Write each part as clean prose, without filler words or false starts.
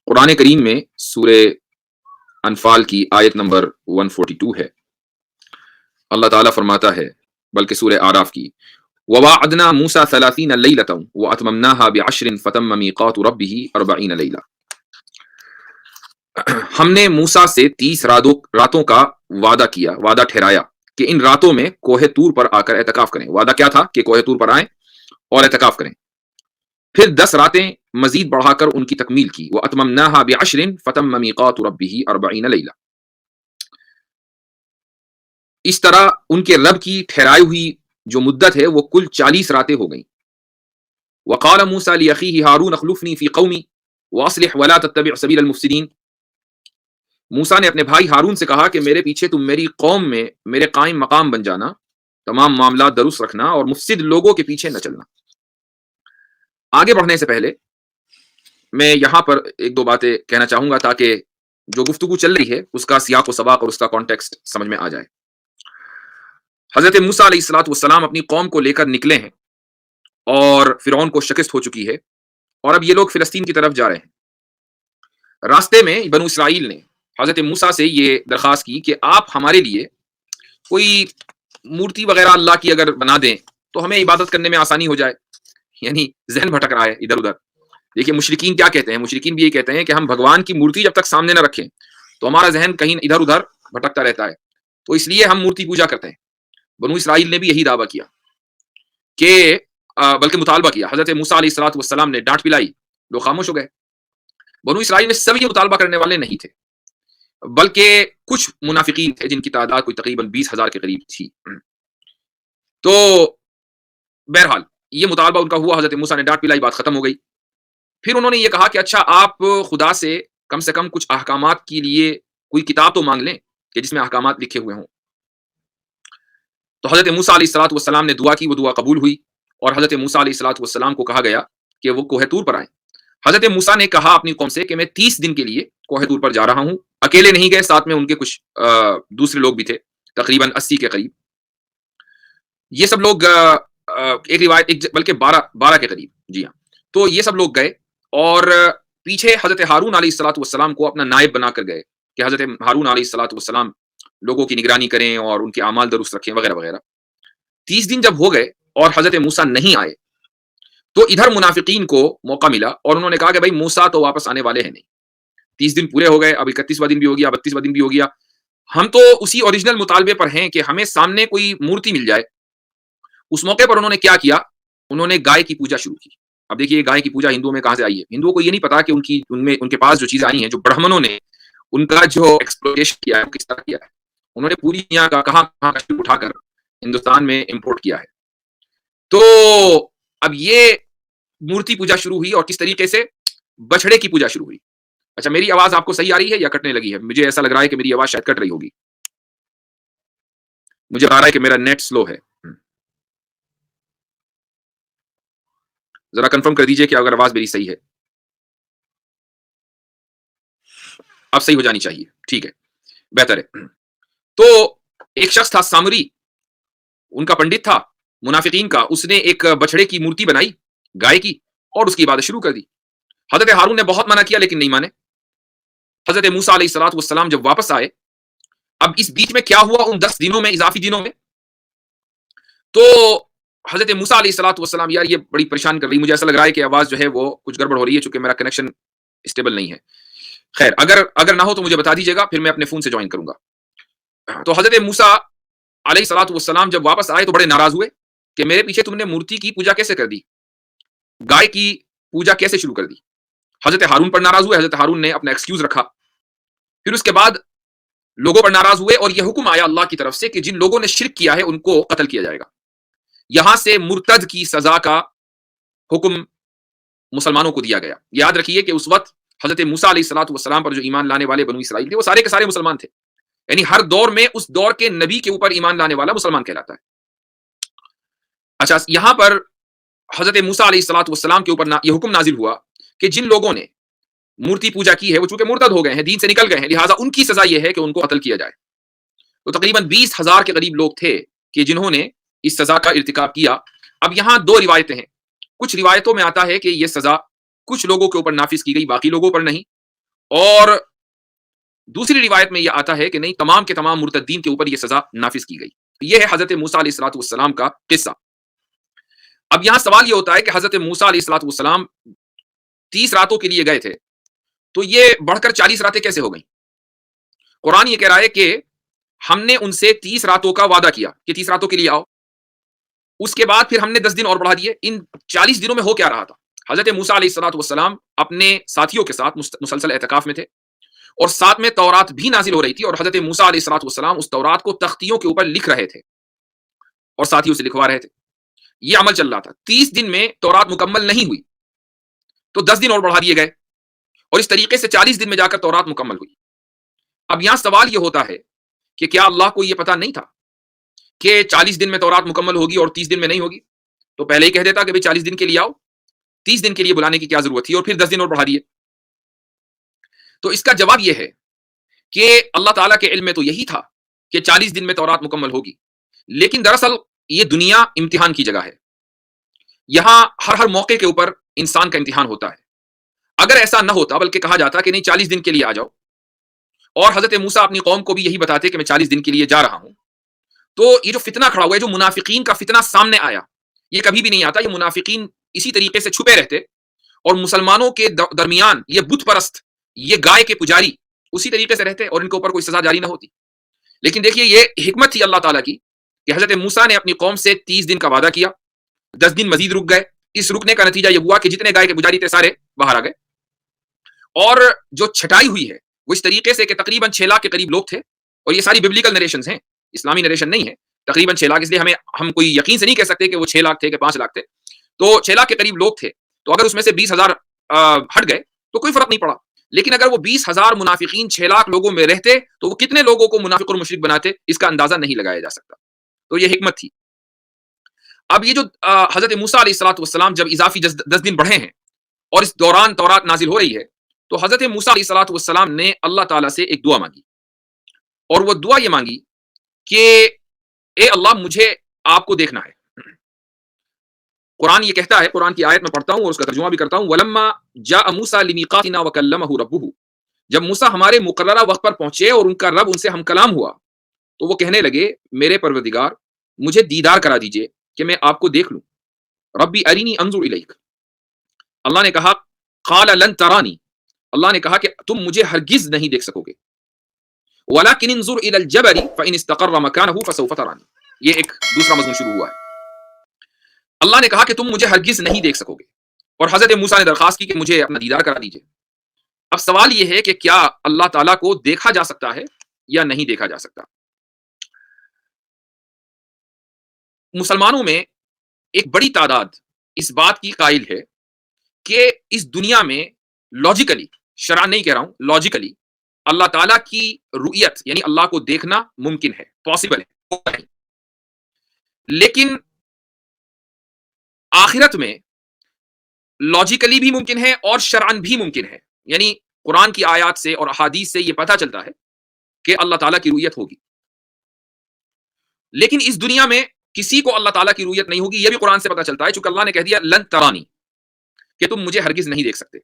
قرآن کریم میں سورہ انفال کی آیت نمبر 142 ہے. اللہ تعالیٰ فرماتا ہے، بلکہ سورہ آراف کی، وَوَاعَدْنَا مُوسَىٰ 30 لَيْلَةً وَأَتْمَمْنَاهَا بِعَشْرٍ فَتَمَّ مِيقَاتُ رَبِّهِ 40 لَيْلَةً. ہم نے موسیٰ سے 30 راتوں کا وعدہ ٹھہرایا کہ ان راتوں میں کوہ طور پر آ کر اعتکاف کریں. وعدہ کیا تھا کہ کوہ طور پر آئیں اور اعتکاف کریں. پھر 10 راتیں مزید بڑھا کر ان کی تکمیل کی. وَأَتْمَمْنَاهَا بِعَشْرٍ فَتَمَّ مِيقَاتُ رَبِّهِ 40 لَيْلَةً. اس طرح ان کے رب کی ٹھہرائی ہوئی جو مدت ہے وہ کل 40 راتیں ہو گئیں. وَقَالَ مُوسَىٰ لِأَخِيهِ هَارُونَ اخْلُفْنِي فِي قَوْمِي وَأَصْلِحْ وَلَا تَتَّبِعْ سَبِيلَ الْمُفْسِدِينَ. موسیٰ نے اپنے بھائی ہارون سے کہا کہ میرے پیچھے تم میری قوم میں میرے قائم مقام بن جانا، تمام معاملات درست رکھنا اور مفسد لوگوں کے پیچھے نہ چلنا. آگے بڑھنے سے پہلے میں یہاں پر ایک دو باتیں کہنا چاہوں گا تاکہ جو گفتگو چل رہی ہے اس کا سیاق و سباق اور اس کا کانٹیکسٹ سمجھ میں آ جائے. حضرت موسیٰ علیہ الصلوۃ والسلام اپنی قوم کو لے کر نکلے ہیں اور فرعون کو شکست ہو چکی ہے اور اب یہ لوگ فلسطین کی طرف جا رہے ہیں. راستے میں بنو اسرائیل نے حضرت موسیٰ سے یہ درخواست کی کہ آپ ہمارے لیے کوئی مورتی وغیرہ اللہ کی اگر بنا دیں تو ہمیں عبادت کرنے میں آسانی ہو جائے. یعنی ذہن بھٹک رہا ہے ادھر ادھر. دیکھیے مشرکین کیا کہتے ہیں، مشرکین بھی یہ کہتے ہیں کہ ہم بھگوان کی مورتی جب تک سامنے نہ رکھیں تو ہمارا ذہن کہیں ادھر ادھر بھٹکتا رہتا ہے، تو اس لیے ہم مورتی پوجا کرتے ہیں. بنو اسرائیل نے بھی یہی دعویٰ کیا کہ بلکہ مطالبہ کیا. حضرت موسیٰ علیہ الصلوۃ والسلام نے ڈانٹ پلائی، لوگ خاموش ہو گئے. بنو اسرائیل میں سب یہ مطالبہ کرنے والے نہیں تھے، بلکہ کچھ منافقین تھے جن کی تعداد کوئی تقریباً 20,000 کے قریب تھی. تو بہرحال یہ مطالبہ ان کا ہوا، حضرت موسیٰ نے ڈانٹ پلائی، بات ختم ہو گئی. پھر انہوں نے یہ کہا کہ اچھا آپ خدا سے کم کچھ احکامات کے لیے کوئی کتاب تو مانگ لیں کہ جس میں احکامات لکھے ہوئے ہوں. تو حضرت موسیٰ علیہ الصلوۃ والسلام نے دعا کی، وہ دعا قبول ہوئی اور حضرت موسیٰ علیہ الصلوۃ والسلام کو کہا گیا کہ وہ کوہ طور پر آئیں. حضرت موسیٰ نے کہا اپنی قوم سے کہ میں 30 دن کے لیے کوہ طور پر جا رہا ہوں. اکیلے نہیں گئے، ساتھ میں ان کے کچھ دوسرے لوگ بھی تھے، تقریباً 80 کے قریب. یہ سب لوگ ایک روایت بلکہ 12 کے قریب، جی ہاں. تو یہ سب لوگ گئے اور پیچھے حضرت ہارون علیہ الصلوۃ والسلام کو اپنا نائب بنا کر گئے کہ حضرت ہارون علیہ الصلوۃ والسلام لوگوں کی نگرانی کریں اور ان کے اعمال درست رکھیں وغیرہ وغیرہ. 30 دن جب ہو گئے اور حضرت موسیٰ نہیں آئے تو ادھر منافقین کو موقع ملا اور انہوں نے کہا کہ بھائی موسیٰ تو واپس آنے والے ہیں نہیں. 30 دن پورے ہو گئے، اب 31واں دن بھی ہو گیا، 32واں دن بھی ہو گیا. ہم تو اسی اوریجنل مطالبے پر ہیں کہ ہمیں سامنے کوئی مورتی مل جائے. اس موقع پر انہوں نے کیا کیا، انہوں نے گائے کی پوجا شروع کی. اب دیکھیے گائے کی پوجا ہندوؤں میں کہاں سے آئی ہے؟ ہندوؤں کو یہ نہیں پتا کہ ان کے پاس جو چیزیں آئی ہیں، جو برہمنوں نے ان کا جو ایکسپلوٹیشن کیا ہے کس طرح کیا ہے، انہوں نے پوری دنیا کا کہاں اٹھا کر ہندوستان میں امپورٹ کیا ہے. تو اب یہ مورتی پوجا شروع ہوئی اور کس طریقے سے بچڑے کی پوجا شروع ہوئی. اچھا میری آواز آپ کو صحیح آ رہی ہے یا کٹنے لگی ہے؟ مجھے ایسا لگ رہا ہے کہ میری آواز شاید کٹ رہی ہوگی. مجھے آ رہا ہے کہ میرا نیٹ سلو ہے. ذرا کنفرم کر دیجئے کہ اگر آواز میری صحیح ہے. اب صحیح ہو جانی چاہیے، ٹھیک ہے، بہتر ہے. تو ایک شخص تھا سامری، ان کا پنڈت تھا منافقین کا، اس نے ایک بچڑے کی مورتی بنائی گائے کی اور اس کی عبادت شروع کر دی. حضرت ہارون نے بہت منع کیا لیکن نہیں مانے. حضرت موسیٰ علیہ الصلوۃ والسلام جب واپس آئے، اب اس بیچ میں کیا ہوا ان 10 دنوں میں، اضافی دنوں میں، تو حضرت موسیٰ علیہ الصلوۃ والسلام، یار یہ بڑی پریشان کر رہی، مجھے ایسا لگ رہا ہے کہ آواز جو ہے وہ کچھ گڑبڑ ہو رہی ہے چونکہ میرا کنیکشن اسٹیبل نہیں ہے. خیر اگر نہ ہو تو مجھے بتا دیجیے گا، پھر میں اپنے فون سے جوائن کروں گا. تو حضرت موسیٰ علیہ الصلوۃ والسلام جب واپس آئے تو بڑے ناراض ہوئے کہ میرے پیچھے تم نے مورتی کی پوجا کیسے کر دی، گائے کی پوجا کیسے شروع کر دی. حضرت ہارون پر ناراض ہوئے. حضرت ہارون نے اپنا ایکسکیوز رکھا. پھر اس کے بعد لوگوں پر ناراض ہوئے اور یہ حکم آیا اللہ کی طرف سے کہ جن لوگوں نے شرک کیا ہے ان کو قتل کیا جائے گا. یہاں سے مرتد کی سزا کا حکم مسلمانوں کو دیا گیا. یاد رکھیے کہ اس وقت حضرت موسیٰ علیہ الصلوۃ والسلام پر جو ایمان لانے والے بنو اسرائیل تھے وہ سارے کے سارے مسلمان تھے. یعنی ہر دور میں اس دور کے نبی کے اوپر ایمان لانے والا مسلمان کہلاتا ہے. اچھا یہاں پر حضرت موسیٰ علیہ الصلوۃ والسلام کے اوپر یہ حکم نازل ہوا کہ جن لوگوں نے مورتی پوجا کی ہے وہ چونکہ مرتد ہو گئے ہیں، دین سے نکل گئے ہیں، لہٰذا ان کی سزا یہ ہے کہ ان کو قتل کیا جائے. تو تقریباً 20,000 کے قریب لوگ تھے کہ جنہوں نے اس سزا کا ارتکاب کیا. اب یہاں 2 روایتیں ہیں. کچھ روایتوں میں آتا ہے کہ یہ سزا کچھ لوگوں کے اوپر نافذ کی گئی، باقی لوگوں پر نہیں. اور دوسری روایت میں یہ آتا ہے کہ نہیں، تمام کے تمام مرتدین کے اوپر یہ سزا نافذ کی گئی. یہ ہے حضرت موسیٰ علیہ الصلوۃ والسلام کا قصہ. اب یہاں سوال یہ ہوتا ہے کہ حضرت موسیٰ علیہ الصلوۃ والسلام 30 راتوں کے لیے گئے تھے، تو یہ بڑھ کر 40 راتیں کیسے ہو گئیں؟ قرآن یہ کہہ رہا ہے کہ ہم نے ان سے 30 راتوں کا وعدہ کیا کہ 30 راتوں کے لیے آؤ. اس کے بعد پھر ہم نے 10 دن اور بڑھا دیے. ان 40 دنوں میں ہو کیا رہا تھا؟ حضرت موسیٰ علیہ الصلوۃ والسلام اپنے ساتھیوں کے ساتھ مسلسل اعتکاف میں تھے، اور ساتھ میں تورات بھی نازل ہو رہی تھی، اور حضرت موسیٰ علیہ الصلوۃ والسلام اس تورات کو تختیوں کے اوپر لکھ رہے تھے اور ساتھیوں سے لکھوا رہے تھے. یہ عمل چل رہا تھا. 30 دن میں تورات مکمل نہیں ہوئی تو 10 دن اور بڑھا دیے گئے، اور اس طریقے سے 40 دن میں جا کر تورات مکمل ہوئی. اب یہاں سوال یہ ہوتا ہے کہ کیا اللہ کو یہ پتا نہیں تھا کہ 40 دن میں تورات مکمل ہوگی اور 30 دن میں نہیں ہوگی؟ تو پہلے ہی کہہ دیتا کہ 40 دن کے لیے آؤ، 30 دن کے لیے بلانے کی کیا ضرورت تھی، اور پھر 10 دن اور بڑھا دیے. تو اس کا جواب یہ ہے کہ اللہ تعالیٰ کے علم میں تو یہی تھا کہ 40 دن میں تورات مکمل ہوگی، لیکن دراصل یہ دنیا امتحان کی جگہ ہے. یہاں ہر موقع کے اوپر انسان کا امتحان ہوتا ہے. اگر ایسا نہ ہوتا بلکہ کہا جاتا کہ نہیں 40 دن کے لیے آ جاؤ، اور حضرت موسیٰ اپنی قوم کو بھی یہی بتاتے کہ میں 40 دن کے لیے جا رہا ہوں، تو یہ جو فتنہ کھڑا ہوا ہے، جو منافقین کا فتنہ سامنے آیا، یہ کبھی بھی نہیں آتا. یہ منافقین اسی طریقے سے چھپے رہتے، اور مسلمانوں کے درمیان یہ بت پرست، یہ گائے کے پجاری اسی طریقے سے رہتے، اور ان کے اوپر کوئی سزا جاری نہ ہوتی. لیکن دیکھیے یہ حکمت تھی اللہ تعالیٰ کی کہ حضرت موسیٰ نے اپنی قوم سے 30 دن کا وعدہ کیا، 10 دن مزید رک گئے. اس رکنے کا نتیجہ یہ ہوا کہ جتنے گائے کے پجاری تھے سارے باہر آ گئے، اور جو چھٹائی ہوئی ہے وہ اس طریقے سے کہ تقریباً 6 لاکھ کے قریب لوگ تھے. اور یہ ساری ببلیکل نریشنز ہیں، اسلامی نریشن نہیں ہے. تقریباً 6 لاکھ، اس لیے ہم کوئی یقین سے نہیں کہہ سکتے کہ وہ 6 لاکھ تھے کہ 5 لاکھ تھے. تو 6 لاکھ کے قریب لوگ تھے. تو اگر اس میں سے 20,000 ہٹ گئے تو کوئی فرق نہیں پڑا. لیکن اگر وہ 20,000 منافقین 6 لاکھ لوگوں میں رہتے تو وہ کتنے لوگوں کو منافق اور مشرک بناتے، اس کا اندازہ نہیں لگایا جا سکتا. تو یہ حکمت تھی. اب یہ جو حضرت موسیٰ علیہ الصلوۃ والسلام جب اضافی 10 دن بڑھے ہیں اور اس دوران تورات نازل ہو رہی ہے، تو حضرت موسیٰ علیہ الصلوۃ والسلام نے اللہ تعالیٰ سے ایک دعا مانگی، اور وہ دعا یہ مانگی کہ اے اللہ، مجھے آپ کو دیکھنا ہے. قرآن یہ کہتا ہے، قرآن کی آیت میں پڑھتا ہوں اور اس کا ترجمہ بھی کرتا ہوں. وَلَمَّا جَاءَ مُوسَىٰ لِمِيقَاتِنَا وَكَلَّمَهُ رَبُّهُ. جب موسیٰ ہمارے مقررہ وقت پر پہنچے اور ان کا رب ان سے ہم کلام ہوا، تو وہ کہنے لگے میرے پروردگار مجھے دیدار کرا دیجئے کہ میں آپ کو دیکھ لوں. ربی ارینی انظر الیک. اللہ نے کہا قال لن ترانی، اللہ نے کہا کہ تم مجھے ہرگز نہیں دیکھ سکو گے. ولکن انظر الی الجبل فان استقر مکانہ فسوف ترانی. یہ ایک دوسرا مضمون شروع ہوا ہے. اللہ نے کہا کہ تم مجھے ہرگز نہیں دیکھ سکو گے، اور حضرت موسیٰ نے درخواست کی کہ مجھے اپنا دیدار کرا دیجئے. اب سوال یہ ہے کہ کیا اللہ تعالیٰ کو دیکھا جا سکتا ہے یا نہیں دیکھا جا سکتا؟ مسلمانوں میں ایک بڑی تعداد اس بات کی قائل ہے کہ اس دنیا میں لاجیکلی، شرعاً نہیں کہہ رہا ہوں، لاجیکلی اللہ تعالیٰ کی رؤیت یعنی اللہ کو دیکھنا ممکن ہے، پاسبل ہے. لیکن آخرت میں لاجیکلی بھی ممکن ہے اور شرعاً بھی ممکن ہے. یعنی قرآن کی آیات سے اور احادیث سے یہ پتہ چلتا ہے کہ اللہ تعالیٰ کی رؤیت ہوگی. لیکن اس دنیا میں کسی کو اللہ تعالیٰ کی رؤیت نہیں ہوگی، یہ بھی قرآن سے پتہ چلتا ہے، چونکہ اللہ نے کہہ دیا لن ترانی، کہ تم مجھے ہرگز نہیں دیکھ سکتے.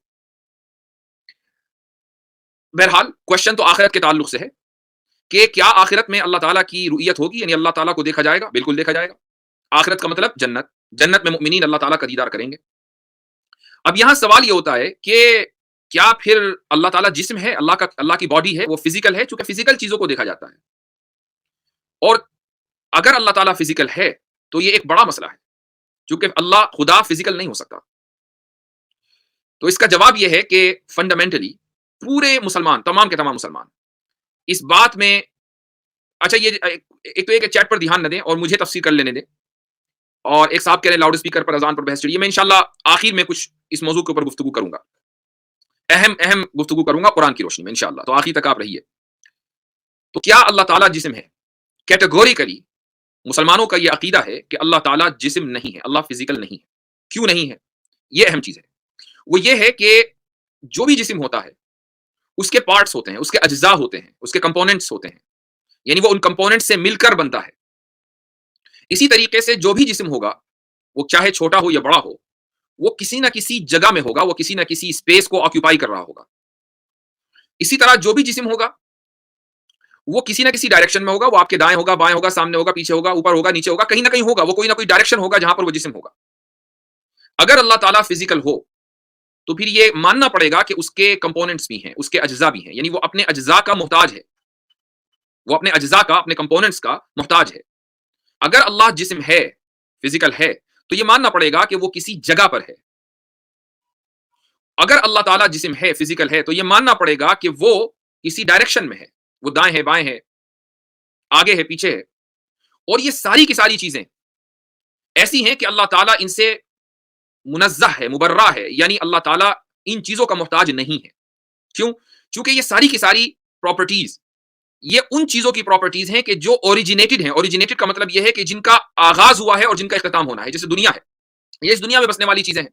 بہرحال کوشچن تو آخرت کے تعلق سے ہے کہ کیا آخرت میں اللہ تعالیٰ کی رؤیت ہوگی، یعنی اللہ تعالیٰ کو دیکھا جائے گا؟ بالکل دیکھا جائے گا. آخرت کا مطلب جنت، جنت میں مؤمنین اللہ تعالیٰ کا دیدار کریں گے. اب یہاں سوال یہ ہوتا ہے کہ کیا پھر اللہ تعالیٰ جسم ہے، اللہ کی باڈی ہے، وہ فزیکل ہے؟ چونکہ فزیکل چیزوں کو دیکھا جاتا ہے، اور اگر اللہ تعالیٰ فزیکل ہے تو یہ ایک بڑا مسئلہ ہے، چونکہ اللہ خدا فزیکل نہیں ہو سکتا. تو اس کا جواب یہ ہے کہ فنڈامنٹلی پورے مسلمان، تمام کے تمام مسلمان اس بات میں، اچھا یہ ایک تو چیٹ پر دھیان نہ دیں اور مجھے تفسیر کر لینے دیں. اور ایک صاحب کہہ رہے لاؤڈ اسپیکر پر اذان پر بحث چڑھی ہے. میں انشاءاللہ آخر میں کچھ اس موضوع کے اوپر گفتگو کروں گا، اہم گفتگو کروں گا قرآن کی روشنی میں انشاءاللہ. تو آخر تک آپ رہیے. تو کیا اللہ تعالیٰ جسم ہے؟ کیٹیگوریکلی مسلمانوں کا یہ عقیدہ ہے کہ اللہ تعالیٰ جسم نہیں ہے، اللہ فزیکل نہیں ہے. کیوں نہیں ہے؟ یہ اہم چیز ہے. وہ یہ ہے کہ جو بھی جسم ہوتا ہے اس کے پارٹس ہوتے ہیں، اس کے اجزاء ہوتے ہیں، اس کے کمپوننٹس ہوتے ہیں، یعنی وہ ان کمپوننٹس سے مل کر بنتا ہے. اسی طریقے سے جو بھی جسم ہوگا، وہ چاہے چھوٹا ہو یا بڑا ہو، وہ کسی نہ کسی جگہ میں ہوگا، وہ کسی نہ کسی اسپیس کو آکیوپائی کر رہا ہوگا. اسی طرح جو بھی جسم ہوگا وہ کسی نہ کسی ڈائریکشن میں ہوگا، وہ آپ کے دائیں ہوگا، بائیں ہوگا، سامنے ہوگا، پیچھے ہوگا، اوپر ہوگا، نیچے ہوگا، کہیں نہ کہیں ہوگا، وہ کوئی نہ کوئی ڈائریکشن ہوگا جہاں پر وہ جسم ہوگا۔ اگر اللہ تعالیٰ فزیکل ہو تو پھر یہ ماننا پڑے گا کہ اس کے کمپوننٹس بھی ہیں، اس کے اجزاء بھی ہیں، یعنی وہ اپنے اجزاء کا محتاج ہے، وہ اپنے اجزاء کا، اپنے کمپوننٹس کا محتاج ہے۔ اگر اللہ جسم ہے، فزیکل ہے، تو یہ ماننا پڑے گا کہ وہ کسی جگہ پر ہے۔ اگر اللہ تعالیٰ جسم ہے، فزیکل ہے، تو یہ ماننا پڑے گا کہ وہ کسی ڈائریکشن میں ہے، وہ دائیں ہے، بائیں ہے، آگے ہے، پیچھے ہے۔ اور یہ ساری کی ساری چیزیں ایسی ہیں کہ اللہ تعالیٰ ان سے منزہ ہے، مبرہ ہے، یعنی اللہ تعالیٰ ان چیزوں کا محتاج نہیں ہے۔ کیوں؟ چونکہ یہ ساری کی ساری پراپرٹیز یہ ان چیزوں کی پراپرٹیز ہیں کہ جو اوریجنیٹڈ ہیں۔ اوریجنیٹڈ کا مطلب یہ ہے کہ جن کا آغاز ہوا ہے اور جن کا اختتام ہونا ہے۔ جیسے دنیا ہے، یہ اس دنیا میں بسنے والی چیزیں ہیں۔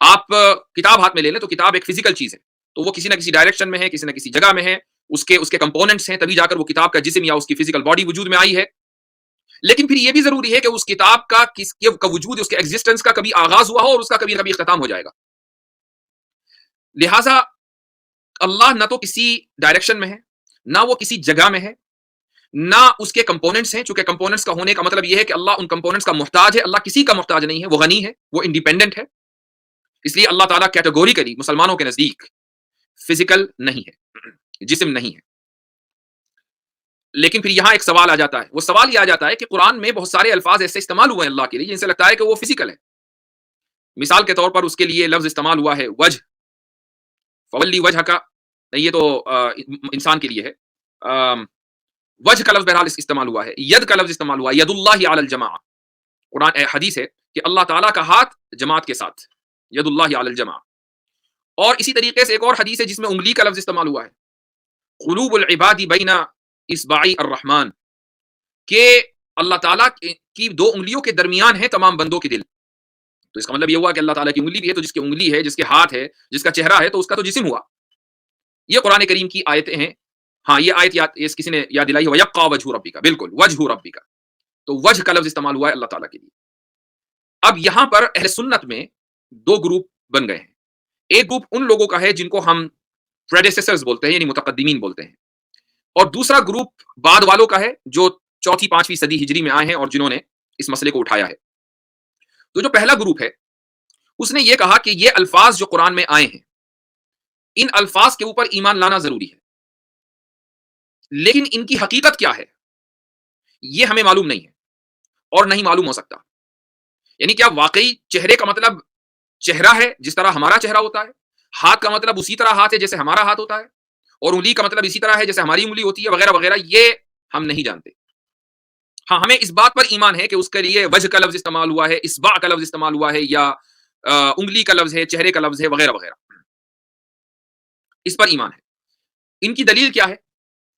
آپ کتاب ہاتھ میں لے لیں تو کتاب ایک فزیکل چیز ہے، تو وہ کسی نہ کسی ڈائریکشن میں ہے، کسی نہ کسی جگہ میں ہے، اس کے کمپوننٹس ہیں، تبھی جا کر وہ کتاب کا جسم یا اس کی فزیکل باڈی وجود میں آئی ہے۔ لیکن پھر یہ بھی ضروری ہے کہ اس کتاب کا وجود، اس کے ایگزسٹنس کا کبھی آغاز ہوا ہو اور اس کا کبھی نہ کبھی اختتام ہو جائے گا۔ لہٰذا اللہ نہ تو کسی ڈائریکشن میں ہے، نہ وہ کسی جگہ میں ہے، نہ اس کے کمپوننٹس ہیں۔ چونکہ کمپوننٹس کا ہونے کا مطلب یہ ہے کہ اللہ ان کمپوننٹس کا محتاج ہے۔ اللہ کسی کا محتاج نہیں ہے، وہ غنی ہے، وہ انڈیپینڈنٹ ہے۔ اس لیے اللہ تعالیٰ کیٹیگوریکلی مسلمانوں کے نزدیک فزیکل نہیں ہے، جسم نہیں ہے۔ لیکن پھر یہاں ایک سوال آ جاتا ہے، وہ سوال یہ آ جاتا ہے کہ قرآن میں بہت سارے الفاظ ایسے استعمال ہوئے ہیں اللہ کے لیے جن سے لگتا ہے کہ وہ فزیکل ہے۔ مثال کے طور پر اس کے لیے لفظ استعمال ہوا ہے وجہ، فولی وجہ کا، یہ تو انسان کے لیے ہے۔ وجہ کا لفظ بہرحال استعمال ہوا ہے، ید کا لفظ استعمال ہوا ہے، ید اللہ علی الجماع۔ قرآن حدیث ہے کہ اللہ تعالیٰ کا ہاتھ جماعت کے ساتھ، ید اللہ علی الجماع۔ اور اسی طریقے سے ایک اور حدیث ہے جس میں انگلی کا لفظ استعمال ہوا ہے، قلوب العباد بین اصبعی الرحمن، کہ اللہ تعالیٰ کی دو انگلیوں کے درمیان ہے تمام بندوں کے دل۔ تو اس کا مطلب یہ ہوا کہ اللہ تعالیٰ کی انگلی بھی ہے، تو جس کی انگلی ہے، جس کے ہاتھ ہے، جس کا چہرہ ہے، تو اس کا تو جسم ہوا۔ یہ قرآن کریم کی آیتیں ہیں۔ ہاں، یہ آیت کسی نے یاد دلائی ہے، وَيَبْقَى وَجْهُ رَبِّكَ، بالکل وجہ ربک، تو وجہ کا لفظ استعمال ہوا ہے اللہ تعالیٰ کے لیے۔ اب یہاں پر اہل سنت میں دو گروپ بن گئے ہیں۔ ایک گروپ ان لوگوں کا ہے جن کو ہم پریڈیسیسرز بولتے ہیں، یعنی متقدمین بولتے ہیں، اور دوسرا گروپ بعد والوں کا ہے جو چوتھی پانچویں صدی ہجری میں آئے ہیں اور جنہوں نے اس مسئلے کو اٹھایا ہے۔ تو جو پہلا گروپ ہے اس نے یہ کہا کہ یہ الفاظ جو قرآن میں آئے ہیں، ان الفاظ کے اوپر ایمان لانا ضروری ہے، لیکن ان کی حقیقت کیا ہے یہ ہمیں معلوم نہیں ہے اور نہیں معلوم ہو سکتا۔ یعنی کیا واقعی چہرے کا مطلب چہرہ ہے جس طرح ہمارا چہرہ ہوتا ہے، ہاتھ کا مطلب اسی طرح ہاتھ ہے جیسے ہمارا ہاتھ ہوتا ہے، اور انگلی کا مطلب اسی طرح ہے جیسے ہماری انگلی ہوتی ہے، وغیرہ وغیرہ، یہ ہم نہیں جانتے۔ ہاں، ہمیں اس بات پر ایمان ہے کہ اس کے لیے وجہ کا لفظ استعمال ہوا ہے، اصبع کا لفظ استعمال ہوا ہے، یا انگلی کا لفظ ہے، چہرے کا لفظ ہے، وغیرہ وغیرہ، اس پر ایمان ہے۔ ان کی دلیل کیا ہے؟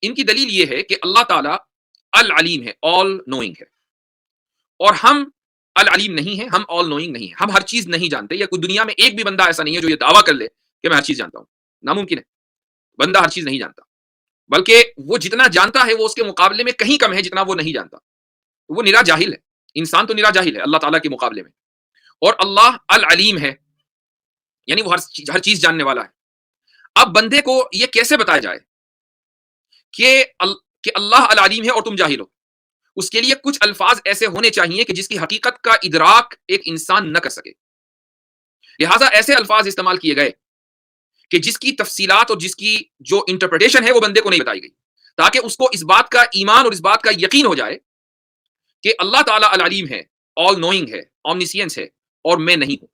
ان کی دلیل یہ ہے کہ اللہ تعالیٰ العلیم ہے، آل نوئنگ ہے، اور ہم العلیم نہیں ہیں، ہم آل نوئنگ نہیں ہیں، ہم ہر چیز نہیں جانتے۔ یا کوئی دنیا میں ایک بھی بندہ ایسا نہیں ہے جو یہ دعویٰ کر لے کہ میں ہر چیز جانتا ہوں، ناممکن ہے۔ بندہ ہر چیز نہیں جانتا، بلکہ وہ جتنا جانتا ہے وہ اس کے مقابلے میں کہیں کم ہے جتنا وہ نہیں جانتا۔ وہ نرا جاہل ہے، انسان تو نرا جاہل ہے اللہ تعالیٰ کے مقابلے میں، اور اللہ العلیم ہے، یعنی وہ ہر چیز جاننے والا ہے۔ اب بندے کو یہ کیسے بتایا جائے کہ اللہ العلیم ہے اور تم جاہل ہو؟ اس کے لیے کچھ الفاظ ایسے ہونے چاہیے کہ جس کی حقیقت کا ادراک ایک انسان نہ کر سکے۔ لہٰذا ایسے الفاظ استعمال کیے گئے کہ جس کی تفصیلات اور جس کی جو انٹرپریٹیشن ہے وہ بندے کو نہیں بتائی گئی، تاکہ اس کو اس بات کا ایمان اور اس بات کا یقین ہو جائے کہ اللہ تعالیٰ العلیم ہے، آل نوئنگ ہے، اومنیسینس ہے، اور میں نہیں ہوں۔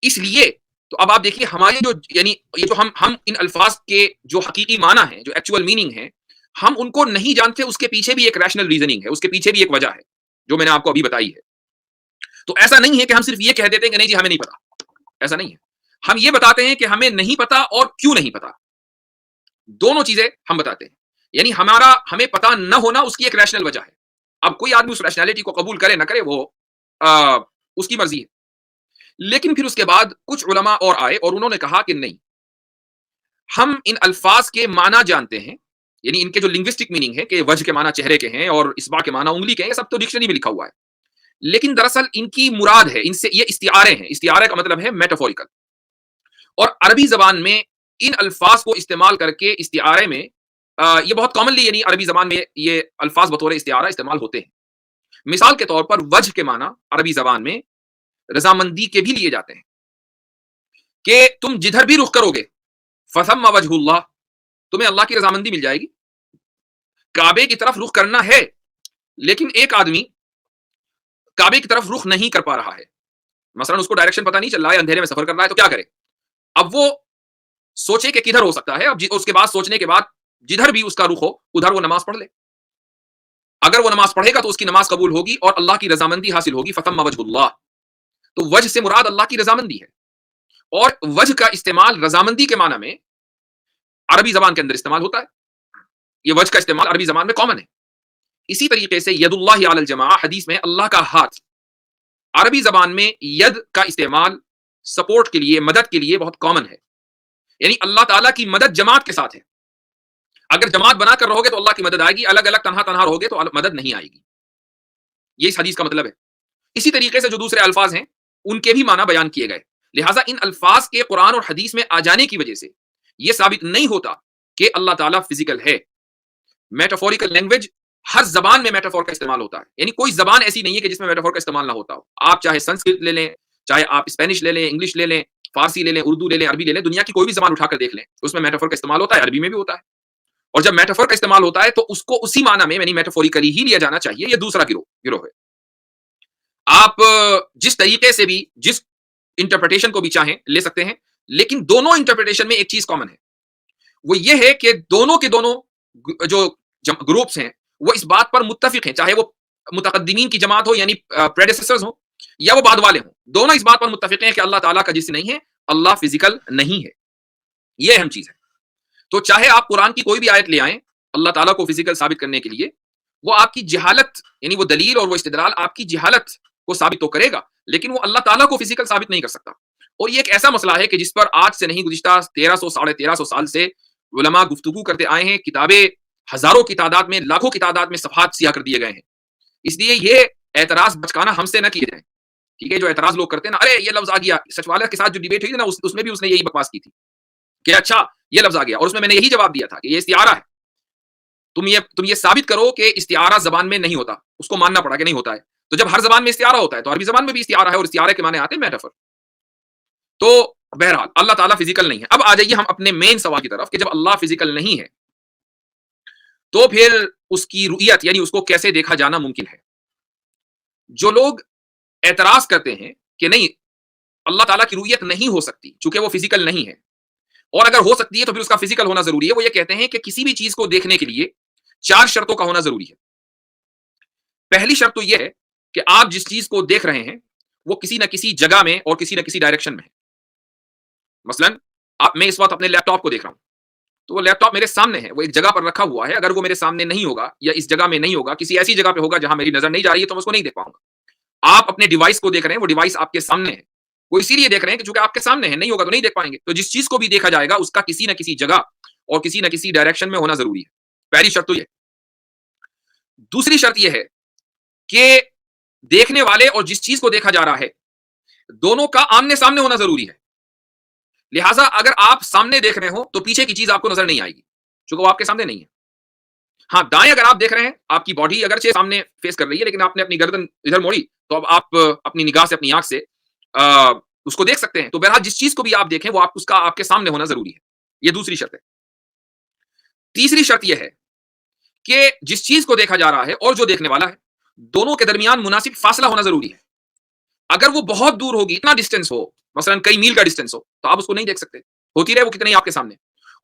اس لیے تو اب آپ دیکھیے ہمارے یعنی یہ جو ہم ان الفاظ کے جو حقیقی معنی ہیں، جو ایکچوئل میننگ ہے، ہم ان کو نہیں جانتے۔ اس کے پیچھے بھی ایک ریشنل ریزننگ ہے، اس کے پیچھے بھی ایک وجہ ہے جو میں نے آپ کو ابھی بتائی ہے۔ تو ایسا نہیں ہے کہ ہم صرف یہ کہہ دیتے ہیں کہ نہیں جی ہمیں نہیں پتا، ایسا نہیں ہے۔ ہم یہ بتاتے ہیں کہ ہمیں نہیں پتا اور کیوں نہیں پتا، دونوں چیزیں ہم بتاتے ہیں۔ یعنی ہمیں پتا نہ ہونا اس کی ایک ریشنل وجہ ہے۔ اب کوئی آدمی اس ریشنلٹی کو قبول کرے نہ کرے وہ اس کی مرضی ہے۔ لیکن پھر اس کے بعد کچھ علماء اور آئے اور انہوں نے کہا کہ نہیں، ہم ان الفاظ کے معنی جانتے ہیں، یعنی ان کے جو لنگوسٹک میننگ ہے کہ وجہ کے معنی چہرے کے ہیں اور اصبع کے معنی انگلی کے ہیں، یہ سب تو ڈکشنری میں لکھا ہوا ہے، لیکن دراصل ان کی مراد ہے، ان سے یہ استعارے ہیں۔ استعارے کا مطلب ہے میٹافوریکل، اور عربی زبان میں ان الفاظ کو استعمال کر کے استعارے میں یہ بہت کامنلی یعنی عربی زبان میں یہ الفاظ بطور استعارہ استعمال ہوتے ہیں. مثال کے طور پر وجہ کے معنی عربی زبان میں رضامندی کے بھی لیے جاتے ہیں کہ تم جدھر بھی رخ کرو گے فثم وجہ اللہ، تمہیں اللہ کی رضامندی مل جائے گی. کعبے کی طرف رخ کرنا ہے لیکن ایک آدمی کعبے کی طرف رخ نہیں کر پا رہا ہے، مثلا اس کو ڈائریکشن پتہ نہیں چل رہا ہے، اندھیرے میں سفر کر رہا ہے، تو کیا کرے؟ اب وہ سوچے کہ کدھر ہو سکتا ہے. اب اس کے بعد سوچنے کے بعد جدھر بھی اس کا رخ ہو ادھر وہ نماز پڑھ لے. اگر وہ نماز پڑھے گا تو اس کی نماز قبول ہوگی اور اللہ کی رضامندی حاصل ہوگی. فتم وجہ اللہ، تو وجہ سے مراد اللہ کی رضامندی ہے. اور وجہ کا استعمال رضامندی کے معنی میں عربی زبان کے اندر استعمال ہوتا ہے. یہ وجہ کا استعمال عربی زبان میں کامن ہے. اسی طریقے سے ید اللہ علی الجماع، حدیث میں اللہ کا ہاتھ، عربی زبان میں ید کا استعمال سپورٹ کے لیے، مدد کے لیے بہت کامن ہے. یعنی اللہ تعالیٰ کی مدد جماعت کے ساتھ ہے. اگر جماعت بنا کر رہو گے تو اللہ کی مدد آئے گی، الگ الگ تنہا تنہا رہو گے تو مدد نہیں آئے گی. یہ اس حدیث کا مطلب ہے. اسی طریقے سے جو دوسرے الفاظ ہیں ان کے بھی معنی بیان کیے گئے. لہٰذا ان الفاظ کے قرآن اور حدیث میں آ جانے کی وجہ سے یہ ثابت نہیں ہوتا کہ اللہ تعالیٰ فزیکل ہے. میٹافوریکل لینگویج، ہر زبان میں میٹافور کا استعمال ہوتا ہے. یعنی کوئی زبان ایسی نہیں ہے کہ جس میں میٹافور کا استعمال نہ ہوتا ہو. آپ چاہے سنسکرت لے لیں، چاہے آپ اسپینش لے لیں، انگلش لے لیں، فارسی لے لیں، اردو لے لیں، عربی لے لیں، دنیا کی کوئی بھی زبان اٹھا کر دیکھ لیں، اس میں میٹافور کا استعمال ہوتا ہے. عربی میں بھی ہوتا ہے. اور جب میٹافور کا استعمال ہوتا ہے تو اس کو اسی معنی میں یعنی میٹافوریکلی ہی لیا جانا چاہیے. یہ دوسرا گروہ ہے. آپ جس طریقے سے بھی جس انٹرپریٹیشن کو بھی چاہیں لے سکتے ہیں، لیکن دونوں انٹرپریٹیشن میں ایک چیز کامن ہے، وہ یہ ہے کہ دونوں کے دونوں جو گروپس ہیں وہ اس بات پر متفق ہیں، چاہے وہ متقدمین کی جماعت ہو یعنی پریڈیسیسرز ہوں یا وہ بعد والے ہوں، دونوں اس بات پر متفق ہیں کہ اللہ تعالیٰ کا جسم نہیں ہے، اللہ فزیکل نہیں ہے. یہ اہم چیز ہے. تو چاہے آپ قرآن کی کوئی بھی آیت لے آئیں اللہ تعالیٰ کو فزیکل ثابت کرنے کے لیے، وہ آپ کی جہالت یعنی وہ دلیل اور وہ استدلال آپ کی جہالت کو ثابت تو کرے گا لیکن وہ اللہ تعالیٰ کو فزیکل ثابت نہیں کر سکتا. اور یہ ایک ایسا مسئلہ ہے کہ جس پر آج سے نہیں گزشتہ 1300 ساڑھے 1300 سال سے علماء گفتگو کرتے آئے ہیں. کتابیں ہزاروں کی تعداد میں، لاکھوں کی تعداد میں صفحات سیاہ کر دیے گئے ہیں. اس لیے یہ اعتراض بچکانا ہم سے نہ کیے جائیں. ٹھیک ہے، جو اعتراض لوگ کرتے ہیں نا، ارے یہ لفظ آ گیا، سچ والے کے ساتھ جو ڈیبیٹ ہوئی تھی نا اس میں بھی اس نے یہی بکواس کی تھی کہ اچھا یہ لفظ آ گیا، اور اس میں نے یہی جواب دیا تھا کہ یہ استعارہ ہے. تم یہ ثابت کرو کہ استعارہ زبان میں نہیں ہوتا. اس کو ماننا پڑا کہ نہیں ہوتا ہے. تو جب ہر زبان میں استعارہ ہوتا ہے تو عربی زبان میں بھی استعارہ ہے، اور استعارے کے معنی آتے ہیں میٹافر. تو بہرحال اللہ تعالیٰ فزیکل نہیں ہے. اب آ جائیے ہم اپنے مین سوال کی طرف کہ جب اللہ فزیکل نہیں ہے تو پھر اس کی رؤیت یعنی اس کو کیسے دیکھا جانا ممکن ہے. جو لوگ اعتراض کرتے ہیں کہ نہیں اللہ تعالیٰ کی رؤیت نہیں ہو سکتی چونکہ وہ فزیکل نہیں ہے، اور اگر ہو سکتی ہے تو پھر اس کا فزیکل ہونا ضروری ہے، وہ یہ کہتے ہیں کہ کسی بھی چیز کو دیکھنے کے لیے 4 شرطوں کا ہونا ضروری ہے. پہلی شرط تو یہ ہے کہ آپ جس چیز کو دیکھ رہے ہیں وہ کسی نہ کسی جگہ میں اور کسی نہ کسی ڈائریکشن میں ہے. مثلا میں اس وقت اپنے لیپ ٹاپ کو دیکھ رہا ہوں تو وہ لیپ ٹاپ میرے سامنے ہے، وہ ایک جگہ پر رکھا ہوا ہے. اگر وہ میرے سامنے نہیں ہوگا یا اس جگہ میں نہیں ہوگا، کسی ایسی جگہ پہ ہوگا جہاں میری نظر نہیں جا رہی ہے تو میں اس کو نہیں دیکھ پاؤں گا. آپ اپنے ڈیوائس کو دیکھ رہے ہیں، وہ ڈیوائس آپ کے سامنے ہے، وہ اسی لیے دیکھ رہے ہیں کہ چونکہ آپ کے سامنے ہے، نہیں ہوگا تو نہیں دیکھ پائیں گے. تو جس چیز کو بھی دیکھا جائے گا اس کا کسی نہ کسی جگہ اور کسی نہ کسی ڈائریکشن میں ہونا ضروری ہے. پہلی شرط تو یہ. دوسری شرط یہ ہے کہ دیکھنے والے اور جس چیز کو دیکھا جا رہا ہے دونوں کا آمنے سامنے ہونا ضروری ہے. لہٰذا اگر آپ سامنے دیکھ رہے ہو تو پیچھے کی چیز آپ کو نظر نہیں آئے گی چونکہ وہ آپ کے سامنے نہیں ہے. ہاں دائیں اگر آپ دیکھ رہے ہیں، آپ کی باڈی اگرچہ سامنے فیس کر رہی ہے لیکن آپ نے اپنی گردن ادھر موڑی تو اب آپ اپنی نگاہ سے اپنی آنکھ سے اس کو دیکھ سکتے ہیں. تو بہرحال جس چیز کو بھی آپ دیکھیں وہ اس کا آپ کے سامنے ہونا ضروری ہے. یہ دوسری شرط ہے. تیسری شرط یہ ہے کہ جس چیز کو دیکھا جا رہا ہے اور جو دیکھنے والا ہے دونوں کے درمیان مناسب فاصلہ ہونا ضروری ہے. اگر وہ بہت دور ہوگی، اتنا ڈسٹینس ہو، مثلا کئی میل کا ڈسٹینس ہو، تو آپ اس کو نہیں دیکھ سکتے، ہوتی رہے وہ کتنے ہی آپ کے سامنے.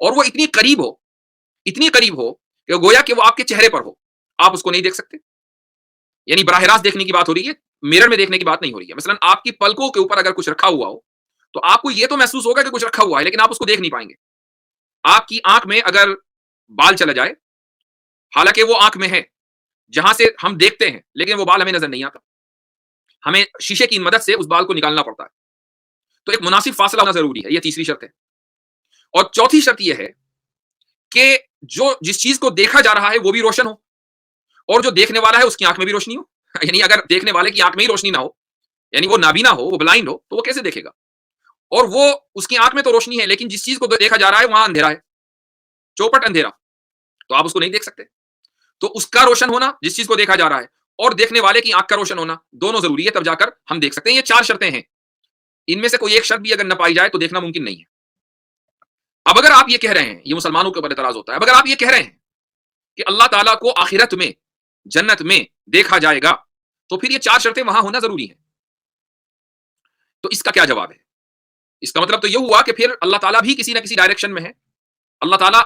اور وہ اتنی قریب ہو کہ گویا کہ وہ آپ کے چہرے پر ہو، آپ اس کو نہیں دیکھ سکتے. یعنی براہ راست دیکھنے کی بات ہو رہی ہے، میرر میں دیکھنے کی بات نہیں ہو رہی ہے. مثلا آپ کی پلکوں کے اوپر اگر کچھ رکھا ہوا ہو تو آپ کو یہ تو محسوس ہوگا کہ کچھ رکھا ہوا ہے لیکن آپ اس کو دیکھ نہیں پائیں گے. آپ کی آنکھ میں اگر بال چلا جائے، حالانکہ وہ آنکھ میں ہے جہاں سے ہم دیکھتے ہیں لیکن وہ بال ہمیں نظر نہیں آتا، ہمیں شیشے کی مدد سے اس بال کو نکالنا پڑتا ہے. تو ایک مناسب فاصلہ ہونا ضروری ہے. یہ تیسری شرط ہے. اور چوتھی شرط یہ ہے کہ جس چیز کو دیکھا جا رہا ہے وہ بھی روشن ہو اور جو دیکھنے والا ہے اس کی آنکھ میں بھی روشنی ہو. یعنی اگر دیکھنے والے کی آنکھ میں ہی روشنی نہ ہو، یعنی وہ نابینا ہو، وہ بلائنڈ ہو، تو وہ کیسے دیکھے گا؟ اور وہ اس کی آنکھ میں تو روشنی ہے لیکن جس چیز کو دیکھا جا رہا ہے وہاں اندھیرا ہے، چوپٹ اندھیرا، تو آپ اس کو نہیں دیکھ سکتے. تو اس کا روشن ہونا جس چیز کو دیکھا جا رہا ہے اور دیکھنے والے کی آنکھ کا روشن ہونا دونوں ضروری ہے، تب جا کر ہم دیکھ سکتے ہیں. یہ 4 شرطیں ہیں، ان میں سے کوئی ایک شرط بھی اگر نہ پائی جائے تو دیکھنا ممکن نہیں ہے. اب اگر آپ یہ کہہ رہے ہیں، یہ مسلمانوں کے اوپر اعتراض ہوتا ہے، اب اگر آپ یہ کہہ رہے ہیں کہ اللہ تعالیٰ کو آخرت میں جنت میں دیکھا جائے گا تو پھر یہ 4 شرطیں وہاں ہونا ضروری ہے. تو اس کا کیا جواب ہے؟ اس کا مطلب تو یہ ہوا کہ پھر اللہ تعالیٰ بھی کسی نہ کسی ڈائریکشن میں ہے، اللہ تعالیٰ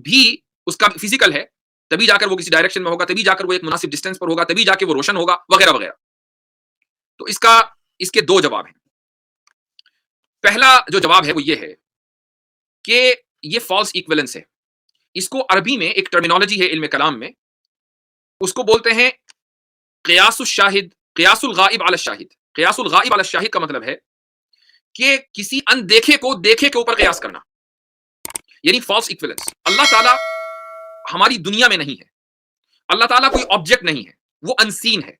بھی اس کا فزیکل ہے، تبھی جا کر وہ کسی ڈائریکشن میں ہوگا، تبھی جا کر وہ ایک مناسب ڈسٹینس پر ہوگا، تبھی جا کے وہ روشن ہوگا، وغیرہ وغیرہ. تو اس کے 2 جواب ہیں. پہلا جو جواب ہے وہ یہ ہے کہ یہ فالس ایکویلنس ہے. اس کو عربی میں ایک ٹرمینالوجی ہے علم کلام میں، اس کو بولتے ہیں قیاس الشاہد، قیاس الغائب علی الشاہد. قیاس الغائب علی الشاہد کا مطلب ہے کہ کسی اندیکھے کو دیکھے کے اوپر قیاس کرنا، یعنی فالس ایکویلنس. اللہ تعالیٰ ہماری دنیا میں نہیں ہے، اللہ تعالیٰ کوئی آبجیکٹ نہیں ہے، وہ انسین ہے.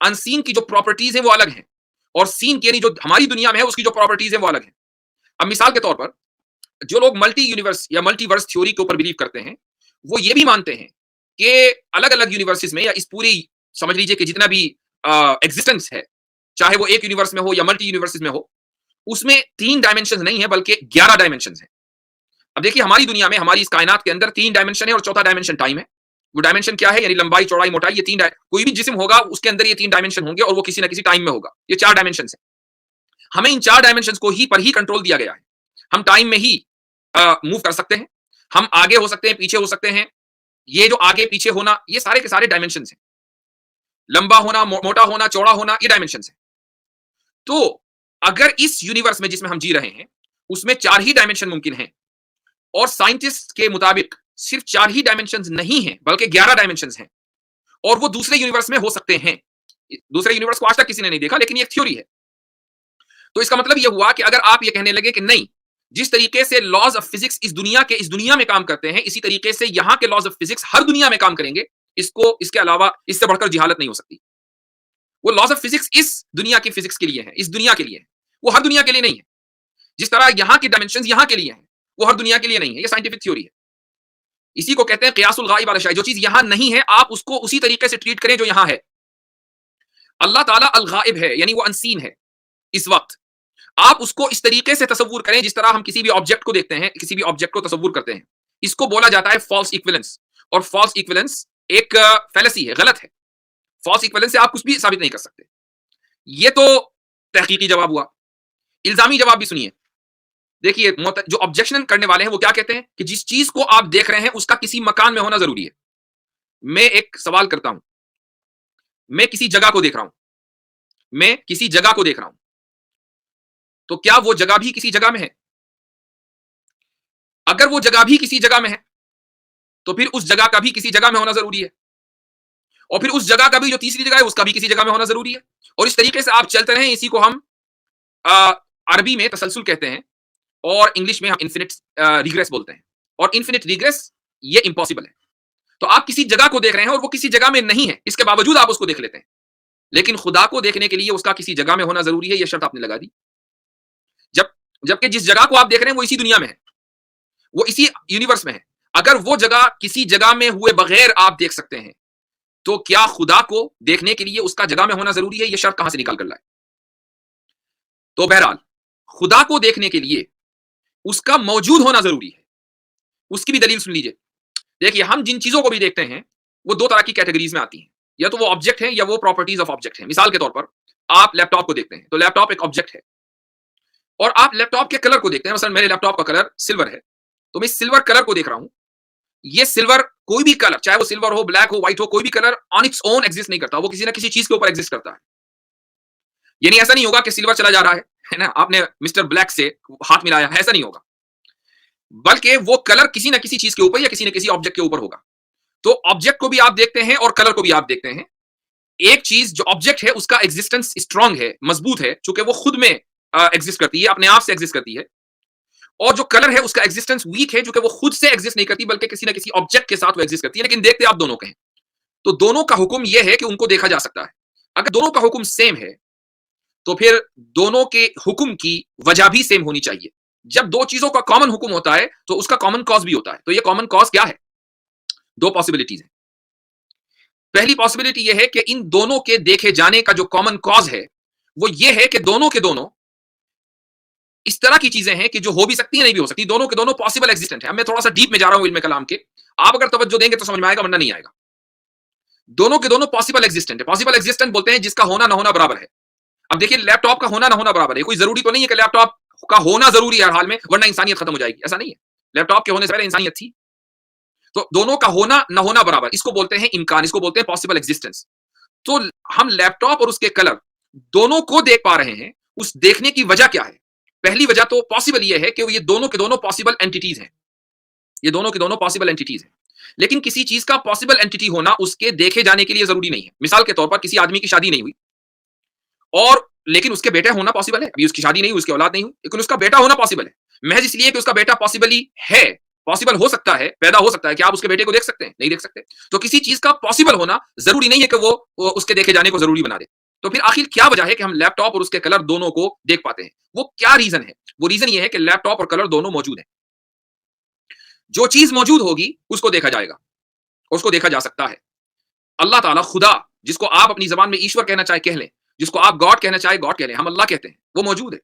انسین کی جو پراپرٹیز ہیں وہ الگ ہیں، اور سین کی یعنی جو ہماری دنیا میں ہے اس کی جو پراپرٹیز ہیں وہ الگ ہیں. اب مثال کے طور پر جو لوگ ملٹی یونیورس یا ملٹی ورس تھیوری کے اوپر بلیو کرتے ہیں وہ یہ بھی مانتے ہیں کہ الگ الگ یونیورسز میں یا اس پوری سمجھ لیجئے کہ جتنا بھی ایگزسٹنس ہے، چاہے وہ ایک یونیورس میں ہو یا ملٹی یونیورسز میں ہو، اس میں 3 ڈائمنشنز نہیں ہیں بلکہ 11 ڈائمنشنز ہیں. اب دیکھیے ہماری دنیا میں، ہماری اس کائنات کے اندر 3 ڈائمنشن ہے اور چوتھا ڈائمنشن ٹائم ہے. وہ ڈائمنشن کیا ہے؟ یعنی لمبائی، چوڑائی، موٹائی. یہ 3 کوئی بھی جسم ہوگا اس کے اندر یہ 3 ڈائمنشن ہوں گے اور وہ کسی نہ کسی ٹائم میں ہوگا. یہ 4 ڈائمنشنز ہیں. ہمیں ان 4 ڈائمنشنز کو ہی پر ہی کنٹرول دیا گیا ہے. ہم ٹائم میں ہی موو کر سکتے ہیں، ہم آگے ہو سکتے ہیں، پیچھے ہو سکتے ہیں. یہ جو آگے پیچھے ہونا یہ سارے کے سارے ڈائمنشنز ہیں. لمبا ہونا، موٹا ہونا، چوڑا ہونا، یہ ڈائمنشنز ہیں. تو اگر اس یونیورس میں جس میں ہم جی رہے ہیں اس میں 4 ہی ڈائمنشن ممکن ہیں، اور سائنٹسٹ کے مطابق صرف 4 ہی ڈائمنشنز نہیں ہیں بلکہ 11 ڈائمنشنز ہیں، اور وہ دوسرے یونیورس میں ہو سکتے ہیں. دوسرے یونیورس کو آج تک کسی نے نہیں دیکھا لیکن یہ ایک تھیوری ہے. تو اس کا مطلب یہ ہوا کہ اگر آپ یہ کہنے لگے کہ نہیں، جس طریقے سے لاز آف فزکس اس دنیا میں کام کرتے ہیں اسی طریقے سے یہاں کے لاز آف فزکس ہر دنیا میں کام کریں گے، اس کے علاوہ اس سے بڑھ کر جہالت نہیں ہو سکتی. وہ لاز آف فزکس اس دنیا کی فزکس کے لیے ہیں، اس دنیا کے لیے ہیں، وہ ہر دنیا کے لیے نہیں ہے. جس طرح یہاں کی ڈائمنشنز یہاں کے لیے ہیں وہ ہر دنیا کے لیے نہیں ہے. یہ سائنٹیفک تھیوری ہے. اسی کو کہتے ہیں قیاس الغائب علی الشاہد. جو چیز یہاں نہیں ہے آپ اس کو اسی طریقے سے ٹریٹ کریں جو یہاں ہے. اللہ تعالیٰ الغائب ہے یعنی وہ انسین ہے. اس وقت آپ اس کو اس طریقے سے تصور کریں جس طرح ہم کسی بھی آبجیکٹ کو دیکھتے ہیں، کسی بھی آبجیکٹ کو تصور کرتے ہیں. اس کو بولا جاتا ہے فالس ایکویلنس. اور فالس ایکویلنس ایک فیلسی ہے، غلط ہے. فالس ایکویلنس سے آپ کچھ بھی ثابت نہیں کر سکتے. یہ تو تحقیقی جواب ہوا. الزامی جواب بھی سنیے. دیکھیے جو آبجیکشن کرنے والے ہیں وہ کیا کہتے ہیں کہ جس چیز کو آپ دیکھ رہے ہیں اس کا کسی مکان میں ہونا ضروری ہے. میں ایک سوال کرتا ہوں، میں کسی جگہ کو دیکھ رہا ہوں، تو کیا وہ جگہ بھی کسی جگہ میں ہے؟ اگر وہ جگہ بھی کسی جگہ میں ہے تو پھر اس جگہ کا بھی کسی جگہ میں ہونا ضروری ہے، اور پھر اس جگہ کا بھی جو تیسری جگہ ہے اس کا بھی کسی جگہ میں ہونا ضروری ہے. اور اس طریقے سے آپ چلتے رہیں. اسی کو ہم عربی میں تسلسل کہتے ہیں اور انگلش میں ہم انفینٹ ریگریس بولتے ہیں. اور انفینٹ ریگریس یہ امپاسبل ہے. تو آپ کسی جگہ کو دیکھ رہے ہیں اور وہ کسی جگہ میں نہیں ہے، اس کے باوجود آپ اس کو دیکھ لیتے ہیں. لیکن خدا کو دیکھنے کے لیے اس کا کسی جگہ میں ہونا ضروری ہے. یہ شرط آپ نے لگا دی. جبکہ جس جگہ کو آپ دیکھ رہے ہیں وہ اسی دنیا میں ہے، وہ اسی یونیورس میں ہے. اگر وہ جگہ کسی جگہ میں ہوئے بغیر آپ دیکھ سکتے ہیں تو کیا خدا کو دیکھنے کے لیے اس کا جگہ میں ہونا ضروری ہے؟ یہ شرط کہاں سے نکال کر لائے؟ تو بہرحال خدا کو دیکھنے کے لیے اس کا موجود ہونا ضروری ہے. اس کی بھی دلیل سن لیجئے. دیکھیے ہم جن چیزوں کو بھی دیکھتے ہیں وہ 2 طرح کی کیٹیگریز میں آتی ہیں، یا تو وہ آبجیکٹ ہیں یا وہ پراپرٹیز آف آبجیکٹ ہیں. مثال کے طور پر آپ لیپ ٹاپ کو دیکھتے ہیں تو لیپ ٹاپ ایک آبجیکٹ ہے، اور آپ لیپ ٹاپ کے کلر کو دیکھتے ہیں. مثلا میرے لیپ ٹاپ کا کلر سلور ہے تو میں سلور کلر کو دیکھ رہا ہوں. یہ سلور کوئی بھی کلر، چاہے وہ سلور ہو، بلیک ہو، وائٹ ہو، کوئی بھی colour on its own exist نہیں کرتا، وہ کسی نہ کسی چیز کے اوپر ایگزسٹ کرتا ہے. یعنی ایسا نہیں ہوگا کہ سلور چلا جا رہا ہے نا، آپ نے مسٹر بلیک سے ہاتھ ملایا، ایسا نہیں ہوگا، بلکہ وہ کلر کسی نہ کسی چیز کے اوپر یا کسی نہ کسی آبجیکٹ کے اوپر ہوگا. تو آبجیکٹ کو بھی آپ دیکھتے ہیں اور کلر کو بھی آپ دیکھتے ہیں. ایک چیز جو آبجیکٹ ہے اس کا ایگزسٹنس اسٹرانگ ہے، مضبوط ہے، چونکہ وہ خود میں ایگزسٹ کرتی ہے، اپنے آپ سے ایگزسٹ کرتی ہے. اور جو کلر ہے اس کا ایگزسٹنس ویک ہے، چونکہ وہ خود سے ایگزسٹ نہیں کرتی بلکہ کسی نہ کسی آبجیکٹ کے ساتھ وہ ایگزسٹ کرتی ہے. لیکن دیکھتے آپ دونوں کے ہیں. تو دونوں کا حکم یہ ہے کہ ان کو دیکھا جا سکتا ہے. اگر دونوں کا حکم سیم ہے تو پھر دونوں کے حکم کی وجہ بھی سیم ہونی چاہیے. جب دو چیزوں کا کامن حکم ہوتا ہے تو اس کا کامن کاز بھی ہوتا ہے. تو یہ کامن کاز کیا ہے؟ دو پاسبلٹیز ہیں. پہلی پاسبلٹی یہ ہے کہ ان دونوں کے دیکھے جانے کا جو کامن کاز ہے وہ یہ ہے کہ دونوں کے دونوں اس طرح کی چیزیں ہیں کہ جو ہو بھی سکتی ہیں نہیں بھی ہو سکتی. دونوں کے دونوں پاسبل ایگزسٹنٹ ہیں. اب میں تھوڑا سا ڈیپ میں جا رہا ہوں علم کلام کے. آپ اگر توجہ دیں گے تو سمجھ میں آئے گا ورنہ نہیں آئے گا. دونوں کے دونوں پاسبل ایگزسٹنٹ ہے. پاسبل ایگزسٹنٹ بولتے ہیں جس کا ہونا نہ ہونا برابر ہے. اب دیکھیے لیپ ٹاپ کا ہونا نہ ہونا برابر ہے. کوئی ضروری تو نہیں ہے کہ لیپ ٹاپ کا ہونا ضروری ہے ہر حال میں ورنہ انسانیت ختم ہو جائے گی. ایسا نہیں ہے. لیپ ٹاپ کے ہونے سے پہلے انسانیت تھی. تو دونوں کا ہونا نہ ہونا برابر, اس کو بولتے ہیں امکان, اس کو بولتے ہیں پاسبل ایگزسٹنس. تو ہم لیپ ٹاپ اور اس کے کلر دونوں کو دیکھ پا رہے ہیں. اس دیکھنے کی وجہ کیا ہے؟ پہلی وجہ تو پاسبل یہ ہے کہ یہ دونوں کے دونوں پاسبل اینٹیز ہیں. یہ دونوں کے دونوں پاسبل اینٹیز ہیں. لیکن کسی چیز کا پاسبل اینٹی ہونا اس کے دیکھے جانے کے لیے ضروری نہیں ہے. مثال کے طور پر کسی آدمی کی شادی نہیں ہوئی اور لیکن اس کے بیٹے ہونا پاسبل ہے. ابھی اس کی شادی نہیں ہوئی, اس کی اولاد نہیں ہوئی, لیکن اس کا بیٹا ہونا پاسبل ہے. محض اس لیے کہ اس کا بیٹا پاسبلی ہے, پاسبل ہو سکتا ہے, پیدا ہو سکتا ہے. کہ آپ اس کے بیٹے کو دیکھ سکتے ہیں؟ نہیں دیکھ سکتے. تو کسی چیز کا پاسبل ہونا ضروری نہیں ہے کہ وہ اس کے دیکھے جانے کو ضروری بنا دے. تو پھر آخر کیا وجہ ہے کہ ہم لیپ ٹاپ اور اس کے کلر دونوں کو دیکھ پاتے ہیں؟ وہ کیا ریزن ہے؟ وہ ریزن یہ ہے کہ لیپ ٹاپ اور کلر دونوں موجود ہیں. جو چیز موجود ہوگی اس کو دیکھا جائے گا, اس کو دیکھا جا سکتا ہے. اللہ تعالیٰ خدا, جس کو آپ اپنی زبان میں ایشور کہنا چاہے کہہ لیں, جس کو آپ گاڈ کہنا چاہے گاڈ کہہ لیں, ہم اللہ کہتے ہیں, وہ موجود ہے.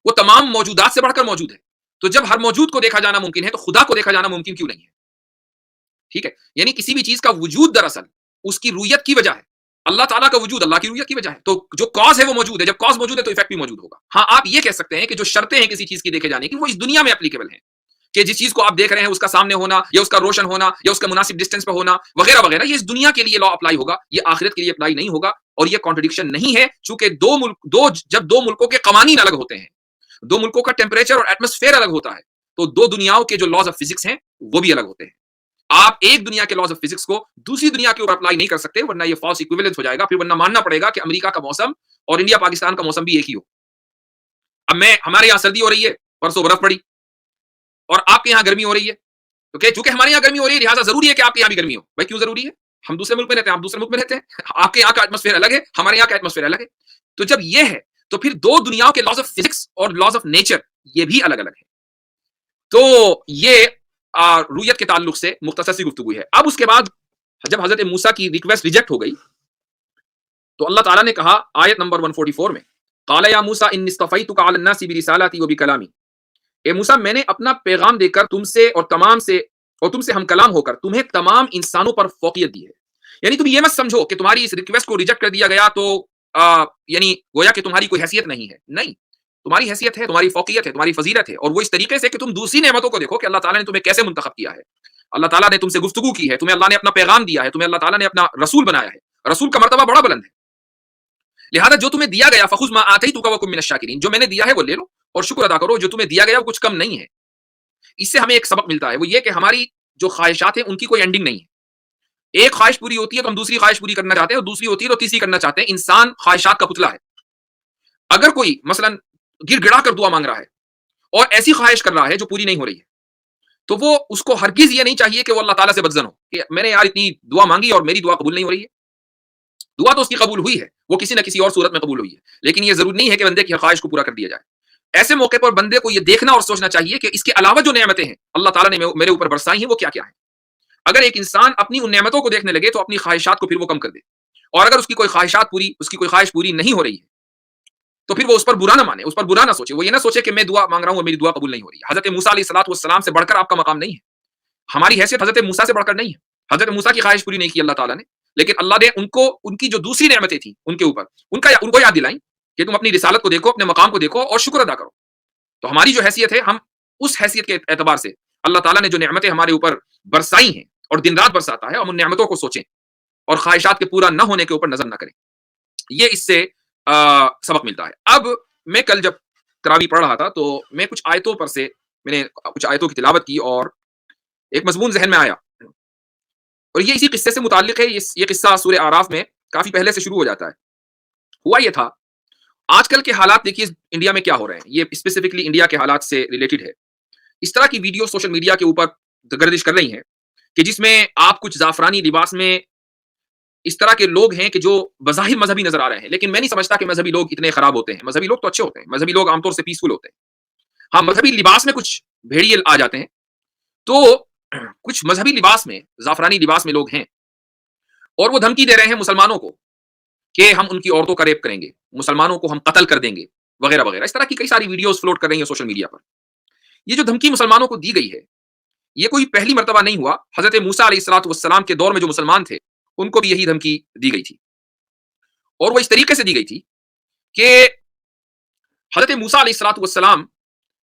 وہ تمام موجودات سے بڑھ کر موجود ہے. تو جب ہر موجود کو دیکھا جانا ممکن ہے تو خدا کو دیکھا جانا ممکن کیوں نہیں ہے؟ ٹھیک ہے. یعنی کسی بھی چیز کا وجود دراصل اس کی رویت کی وجہ ہے. اللہ تعالیٰ کا وجود اللہ کی رویت کی وجہ ہے. تو جو کاز ہے وہ موجود ہے. جب کاز موجود ہے تو ایفیکٹ بھی موجود ہوگا. ہاں آپ یہ کہہ سکتے ہیں کہ جو شرطیں ہیں کسی چیز کی دیکھے جانے کی وہ اس دنیا میں اپلیکیبل ہیں, کہ جس چیز کو آپ دیکھ رہے ہیں اس کا سامنے ہونا یا اس کا روشن ہونا یا اس کا مناسب ڈسٹینس پہ ہونا وغیرہ وغیرہ, یہ اس دنیا کے لیے لا اپلائی ہوگا, یہ آخرت کے لیے اپلائی نہیں ہوگا. اور یہ کانٹرڈکشن نہیں ہے چونکہ جب دو ملکوں کے قوانین الگ ہوتے ہیں, دو ملکوں کا ٹیمپریچر اور ایٹماسفیئر الگ ہوتا ہے, تو دو دنیاؤں کے جو لاز آف فزکس ہیں وہ بھی الگ ہوتے ہیں. آپ ایک دنیا کے لاز آف فزکس کو دوسری دنیا کے اوپر اپلائی نہیں کر سکتے ورنہ یہ فالس ایکویویلنس ہو جائے گا. پھر ورنہ ماننا پڑے گا کہ امریکہ کا موسم اور انڈیا پاکستان کا موسم بھی ایک ہی ہو. اب ہمارے یہاں سردی ہو رہی ہے, پرسوں برف پڑی, اور آپ کے یہاں گرمی ہو رہی ہے. تو چونکہ ہمارے یہاں گرمی ہو رہی ہے لہٰذا ضروری ہے کہ آپ کے یہاں بھی گرمی ہو. بھائی کیوں ضروری ہے؟ ہم دوسرے ملک میں رہتے ہیں, آپ دوسرے ملک میں رہتے ہیں, آپ کے یہاں کا ایٹماسفیئر الگ ہے, ہمارے یہاں کا ایٹماسفیئر الگ ہے. تو جب یہ ہے تو پھر دو دنیاؤں کے لاز آف فزکس اور لاز آف نیچر یہ بھی الگ الگ ہے. تو یہ رویت کے تعلق سے مختصر سی گفتگو ہے. اب اس کے بعد جب حضرت موسیٰ کی ریکویسٹ ریجیکٹ ہو گئی تو اللہ تعالیٰ نے کہا آیت نمبر 144 میں, قال یا موسیٰ انی اصطفیتک علی الناس برسالتی و بکلامی, اے موسیٰ میں نے اپنا پیغام دے کر تم سے اور تم سے ہم کلام ہو کر تمہیں تمام انسانوں پر فوقیت دی ہے. یعنی تم یہ مت سمجھو کہ تمہاری اس ریکویسٹ کو ریجیکٹ کر دیا گیا تو یعنی گویا کہ تمہاری کوئی حیثیت نہیں ہے. نہیں, تمہاری حیثیت ہے, تمہاری فوقیت ہے, تمہاری فضیلت ہے. اور وہ اس طریقے سے کہ تم دوسری نعمتوں کو دیکھو کہ اللہ تعالیٰ نے تمہیں کیسے منتخب کیا ہے. اللہ تعالیٰ نے تم سے گفتگو کی ہے, تمہیں اللہ نے اپنا پیغام دیا ہے, تمہیں اللہ تعالیٰ نے اپنا رسول بنایا ہے. رسول کا مرتبہ بڑا بلند ہے. لہذا جو تمہیں دیا گیا فخذ ما آتیتک وکن من الشاکرین, جو میں نے دیا ہے وہ لے لو اور شکر ادا کرو. جو تمہیں دیا گیا وہ کچھ کم نہیں ہے. اس سے ہمیں ایک سبق ملتا ہے, وہ یہ کہ ہماری جو خواہشات ہیں ان کی کوئی اینڈنگ نہیں ہے. ایک خواہش پوری ہوتی ہے تو ہم دوسری خواہش پوری کرنا چاہتے ہیں, اور دوسری ہوتی ہے تو تیسری کرنا چاہتے ہیں. انسان خواہشات کا پتلا ہے. اگر کوئی مثلا گر گڑا کر دعا مانگ رہا ہے اور ایسی خواہش کر رہا ہے جو پوری نہیں ہو رہی ہے, تو وہ اس کو ہرگز یہ نہیں چاہیے کہ وہ اللہ تعالیٰ سے بدظن ہو کہ میں نے یار اتنی دعا مانگی اور میری دعا قبول نہیں ہو رہی ہے. دعا تو اس کی قبول ہوئی ہے, وہ کسی نہ کسی اور صورت میں قبول ہوئی ہے, لیکن یہ ضروری نہیں ہے کہ بندے کی خواہش کو پورا کر دیا جائے. ایسے موقع پر بندے کو یہ دیکھنا اور سوچنا چاہیے کہ اس کے علاوہ جو نعمتیں ہیں اللہ تعالیٰ نے میرے اوپر برسائی ہیں وہ کیا کیا ہیں. اگر ایک انسان اپنی ان نعمتوں کو دیکھنے لگے تو اپنی خواہشات کو پھر وہ کم کر دے, اور اگر اس کی کوئی خواہش پوری نہیں ہو رہی ہے تو پھر وہ اس پر برا نہ مانے, اس پر برا نہ سوچے. وہ یہ نہ سوچے کہ میں دعا مانگ رہا ہوں اور میری دعا قبول نہیں ہو رہی ہے. حضرت موسیٰ علیہ الصلوۃ والسلام سے بڑھ کر آپ کا مقام نہیں ہے. ہماری حیثیت حضرت موسیٰ سے بڑھ کر نہیں ہے. حضرت موسیٰ کی خواہش پوری نہیں کی اللہ تعالیٰ نے, لیکن اللہ نے ان کی جو دوسری نعمتیں تھیں ان کے اوپر ان کو یاد دلائیں کہ تم اپنی رسالت کو دیکھو, اپنے مقام کو دیکھو اور شکر ادا کرو. تو ہماری جو حیثیت ہے, ہم اس حیثیت کے اعتبار سے اللہ تعالیٰ نے جو نعمتیں ہمارے اوپر برسائی ہیں اور دن رات برساتا ہے, ہم ان نعمتوں کو سوچیں اور خواہشات کے پورا نہ ہونے کے اوپر نظر نہ کریں. یہ اس سے سبق ملتا ہے. اب میں کل جب تراویح پڑھ رہا تھا تو میں کچھ آیتوں پر سے میں نے کچھ آیتوں کی تلاوت کی اور ایک مضمون ذہن میں آیا, اور یہ اسی قصے سے متعلق ہے. یہ قصہ سورہ اعراف میں کافی پہلے سے شروع ہو جاتا ہے. ہوا یہ تھا, آج کل کے حالات دیکھیے انڈیا میں کیا ہو رہے ہیں, یہ اسپیسیفکلی انڈیا کے حالات سے ریلیٹڈ ہے. اس طرح کی ویڈیو سوشل میڈیا کے اوپر گردش کر رہی ہیں کہ جس میں آپ کچھ زعفرانی لباس میں اس طرح کے لوگ ہیں کہ جو بظاہر مذہبی نظر آ رہے ہیں، لیکن میں نہیں سمجھتا کہ مذہبی لوگ اتنے خراب ہوتے ہیں. مذہبی لوگ تو اچھے ہوتے ہیں، مذہبی لوگ عام طور سے پیسفل ہوتے ہیں. ہاں مذہبی لباس میں کچھ بھیڑیے آ جاتے ہیں. تو کچھ مذہبی لباس میں، زعفرانی لباس میں لوگ ہیں اور وہ دھمکی دے رہے ہیں مسلمانوں کو کہ ہم ان کی عورتوں کا ریپ کریں گے، مسلمانوں کو ہم قتل کر دیں گے وغیرہ وغیرہ. اس طرح کی کئی ساری ویڈیوز فلوٹ کر رہی ہیں سوشل میڈیا پر. یہ جو دھمکی مسلمانوں کو دی گئی ہے، یہ کوئی پہلی مرتبہ نہیں ہوا. حضرت موسیٰ علیہ الصلوۃ والسلام کے دور میں جو مسلمان تھے ان کو بھی یہی دھمکی دی گئی تھی، اور وہ اس طریقے سے دی گئی تھی کہ حضرت موسیٰ علیہ الصلوۃ والسلام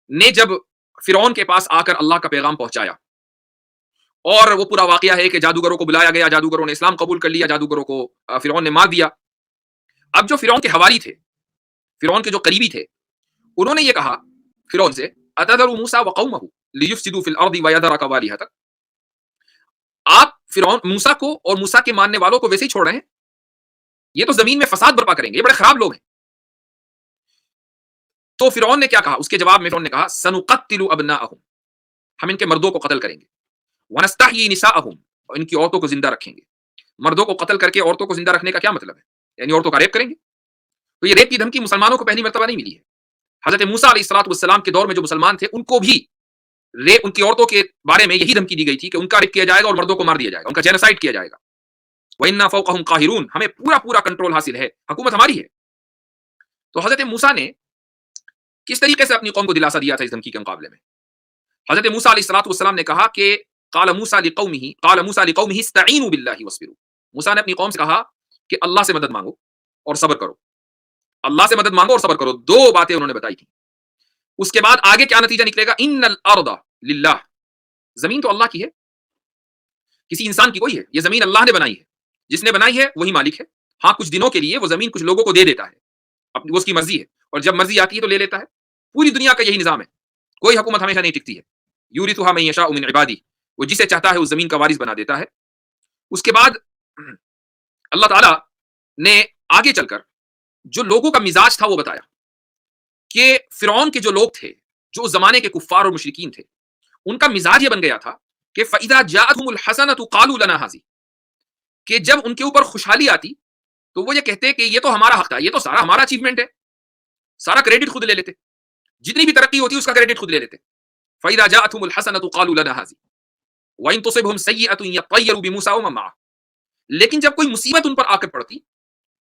نے جب فرعون کے پاس آ کر اللہ کا پیغام پہنچایا، اور وہ پورا واقعہ ہے کہ جادوگروں کو بلایا گیا، جادوگروں نے اسلام قبول کر لیا، جادوگروں کو فرعون نے مار دیا. اب جو فرعون کے حواری تھے، فرعون کے جو قریبی تھے، انہوں نے یہ کہا فرعون سے اتذر موسیٰ وقومہ لیفسدوا فی الارض ویذرک والہتک، آپ فرعون موسیٰ کو اور موسیٰ کے ماننے والوں کو ویسے ہی چھوڑ رہے ہیں، یہ تو زمین میں فساد برپا کریں گے، یہ بڑے خراب لوگ ہیں. تو فرعون نے کیا کہا؟ اس کے جواب میں فرعون نے کہا سنقتل ابناءہم، ہم ان کے مردوں کو قتل کریں گے، ونستحیی نساءہم، اور ان کی عورتوں کو زندہ رکھیں گے. مردوں کو قتل کر کے عورتوں کو زندہ رکھنے کا کیا مطلب ہے؟ یعنی عورتوں کا ریپ کریں گے؟ تو یہ ریپ کی دھمکی مسلمانوں کو پہلی مرتبہ نہیں ملی ہے. حضرت موسیٰ علیہ الصلوۃ والسلام کے دور میں جو مسلمان تھے ان کو بھی ریپ، ان کی عورتوں کے بارے میں یہی دھمکی دی گئی تھی کہ ان کا ریپ کیا جائے گا اور مردوں کو مار دیا جائے گا، ان کا جینوسائیڈ کیا جائے گا. وَإِنَّا فَوْقَهُمْ قَاهِرُونَ، ہمیں پورا پورا کنٹرول حاصل ہے، حکومت ہماری ہے. تو حضرت موسیٰ نے کس طریقے سے اپنی قوم کو دلاسا دیا تھا اس دھمکی کے مقابلے میں؟ حضرت موسیٰ علیہ الصلوۃ والسلام نے کہا کہ قال موسیٰ لقومہ استعینوا باللہ واصبروا، موسیٰ نے اپنی قوم سے کہا کہ اللہ سے مدد مانگو اور صبر کرو. اللہ سے مدد مانگو اور صبر کرو، دو باتیں انہوں نے بتائی تھی. اس کے بعد آگے کیا نتیجہ نکلے گا؟ ان الارض للہ، زمین تو اللہ کی ہے، کسی انسان کی کوئی ہے. یہ زمین اللہ نے بنائی ہے، جس نے بنائی ہے وہی مالک ہے. ہاں کچھ دنوں کے لیے وہ زمین کچھ لوگوں کو دے دیتا ہے، اپنی اس کی مرضی ہے، اور جب مرضی آتی ہے تو لے لیتا ہے. پوری دنیا کا یہی نظام ہے، کوئی حکومت ہمیشہ نہیں ٹکتی ہے. یورثھا من یشاء من عبادی، وہ جسے چاہتا ہے اس زمین کا وارث بنا دیتا ہے. اس کے بعد اللہ تعالیٰ نے آگے چل کر جو لوگوں کا مزاج تھا وہ بتایا کہ فرعون کے جو لوگ تھے، جو اس زمانے کے کفار اور مشرکین تھے، ان کا مزاج یہ بن گیا تھا کہ فَإِذَا جَاءَتْهُمُ الْحَسَنَةُ قَالُوا لَنَا هَذِهِ، کہ جب ان کے اوپر خوشحالی آتی تو وہ یہ کہتے کہ یہ تو ہمارا حق تھا، یہ تو سارا ہمارا اچیومنٹ ہے، سارا کریڈٹ خود لے لیتے، جتنی بھی ترقی ہوتی اس کا کریڈٹ خود لے لیتے. فَإِذَا جَاءَتْهُمُ الْحَسَنَةُ قَالُوا لَنَا هَذِهِ وَإِن تُصِبْهُمْ سَيِّئَةٌ يَطَّيَّرُوا بِمُوسَىٰ وَمَن مَّعَهُ، لیکن جب کوئی مصیبت ان پر آ کر پڑتی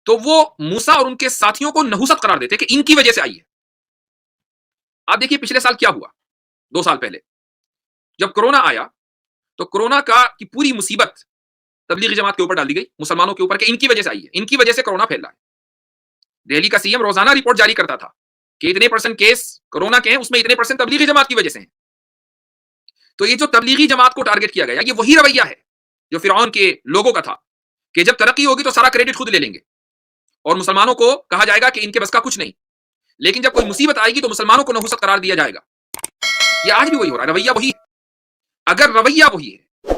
تو وہ موسیٰ اور ان کے ساتھیوں کو نحوست قرار دیتے کہ ان کی وجہ سے آئی ہے. آپ دیکھیے پچھلے سال کیا ہوا، 2 سال پہلے جب کرونا آیا تو کرونا کی پوری مصیبت تبلیغی جماعت کے اوپر ڈال دی گئی، مسلمانوں کے اوپر، کہ ان کی وجہ سے آئی ہے، ان کی وجہ سے کرونا پھیل رہا ہے. دہلی کا سی ایم روزانہ رپورٹ جاری کرتا تھا کہ اتنے % کیس کرونا کے ہیں، اس میں اتنے % تبلیغی جماعت کی وجہ سے ہیں. تو یہ جو تبلیغی جماعت کو ٹارگٹ کیا گیا، یہ وہی رویہ ہے جو فرعون کے لوگوں کا تھا کہ جب ترقی ہوگی تو سارا کریڈٹ خود لے لیں گے اور مسلمانوں کو کہا جائے گا کہ ان کے بس کا کچھ نہیں، لیکن جب کوئی مصیبت آئے گی تو مسلمانوں کو نحوست قرار دیا جائے گا. یہ آج بھی وہی ہو رہا ہے، رویہ وہی ہے. اگر رویہ وہی ہے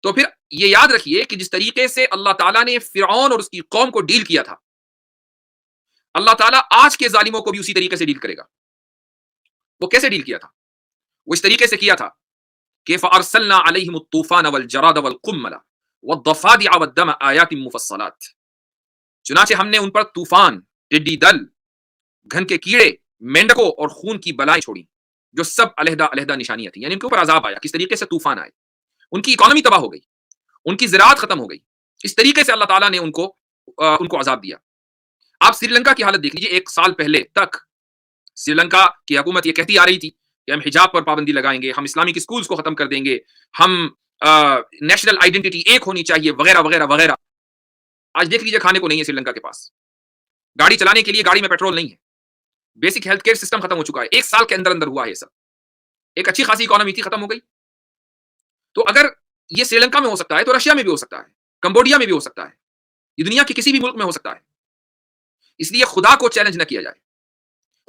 تو پھر یہ یاد رکھیے کہ جس طریقے سے اللہ تعالیٰ نے فرعون اور اس کی قوم کو ڈیل کیا تھا، اللہ تعالیٰ آج کے ظالموں کو بھی اسی طریقے سے ڈیل کرے گا. وہ کیسے ڈیل کیا تھا؟ وہ اس طریقے سے کیا تھا کہ فَأَرْسَلْنَا عَلَيْهِمُ الطُّوفَانَ وَالْجَرَادَ وَالْقُمَّلَ وَالضَّفَادِعَ وَالدَّمَ آيَاتٍ مُفَصَّلَاتٍ، چنانچہ ہم نے ان پر طوفان، ٹڈی دل، گھن کے کیڑے، مینڈکوں اور خون کی بلائیں چھوڑی جو سب علیحدہ علیحدہ نشانیاں تھیں. یعنی ان کے اوپر عذاب آیا، کس طریقے سے طوفان آئے، ان کی اکانومی تباہ ہو گئی، ان کی زراعت ختم ہو گئی. اس طریقے سے اللہ تعالیٰ نے ان کو عذاب دیا. آپ سری لنکا کی حالت دیکھ لیجیے. 1 سال پہلے تک سری لنکا کی حکومت یہ کہتی آ رہی تھی کہ ہم حجاب پر پابندی لگائیں گے، ہم اسلامک اسکولز کو ختم کر دیں گے، ہم نیشنل آئیڈینٹی ایک ہونی چاہیے، وغیرہ وغیرہ وغیرہ. آج دیکھ لیجیے کھانے کو نہیں ہے سری لنکا کے پاس، گاڑی چلانے کے لیے گاڑی میں پیٹرول نہیں ہے، بیسک ہیلتھ کیئر سسٹم ختم ہو چکا ہے. 1 سال کے اندر اندر ہوا ہے یہ سب. ایک اچھی خاصی اکانومی تھی، ختم ہو گئی. تو اگر یہ سری لنکا میں ہو سکتا ہے تو رشیا میں بھی ہو سکتا ہے، کمبوڈیا میں بھی ہو سکتا ہے، یہ دنیا کے کسی بھی ملک میں ہو سکتا ہے. اس لیے خدا کو چیلنج نہ کیا جائے.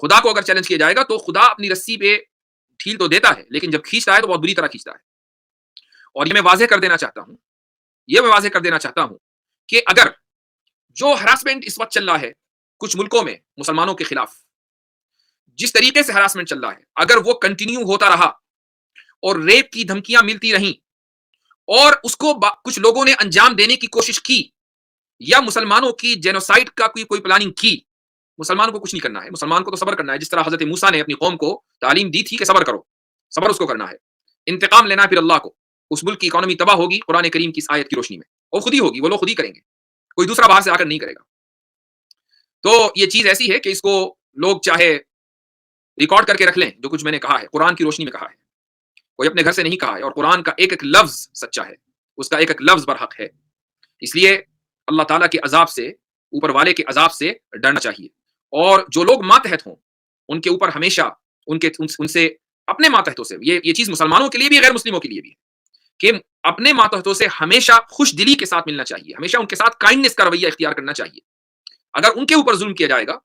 خدا کو اگر چیلنج کیا جائے گا تو خدا اپنی رسی پہ ڈھیل تو دیتا ہے، لیکن جب کھینچتا ہے تو بہت بری طرح کھینچتا ہے. اور یہ میں واضح کر دینا چاہتا ہوں کہ اگر جو ہراسمنٹ اس وقت چل رہا ہے کچھ ملکوں میں مسلمانوں کے خلاف، جس طریقے سے ہراسمنٹ چل رہا ہے، اگر وہ کنٹینیو ہوتا رہا اور ریپ کی دھمکیاں ملتی رہیں اور اس کو کچھ لوگوں نے انجام دینے کی کوشش کی یا مسلمانوں کی جینوسائڈ کا کوئی پلاننگ کی. مسلمان کو کچھ نہیں کرنا ہے، مسلمان کو تو صبر کرنا ہے، جس طرح حضرت موسیٰ نے اپنی قوم کو تعلیم دی تھی کہ صبر کرو، صبر اس کو کرنا ہے. انتقام لینا ہے پھر اللہ کو. اس ملک کی اکانومی تباہ ہوگی قرآن کریم کی اس آیت کی روشنی میں، اور خود ہی ہوگی، وہ لوگ خود ہی کریں گے، کوئی دوسرا باہر سے آ کر نہیں کرے گا. تو یہ چیز ایسی ہے کہ اس کو لوگ چاہے ریکارڈ کر کے رکھ لیں، جو کچھ میں نے کہا ہے قرآن کی روشنی میں کہا ہے، کوئی اپنے گھر سے نہیں کہا ہے، اور قرآن کا ایک ایک لفظ سچا ہے، اس کا ایک ایک لفظ برحق ہے. اس لیے اللہ تعالیٰ کے عذاب سے، اوپر والے کے عذاب سے ڈرنا چاہیے. اور جو لوگ ماتحت ہوں ان کے اوپر ہمیشہ ان سے اپنے ماتحتوں سے، یہ چیز مسلمانوں کے لیے بھی غیر مسلموں کے لیے بھی ہے کہ اپنے ماتحتوں سے ہمیشہ خوش دلی کے ساتھ ملنا چاہیے، ہمیشہ ان کے ساتھ کائنڈنس کا رویہ اختیار کرنا چاہیے. اگر ان کے اوپر ظلم کیا جائے گا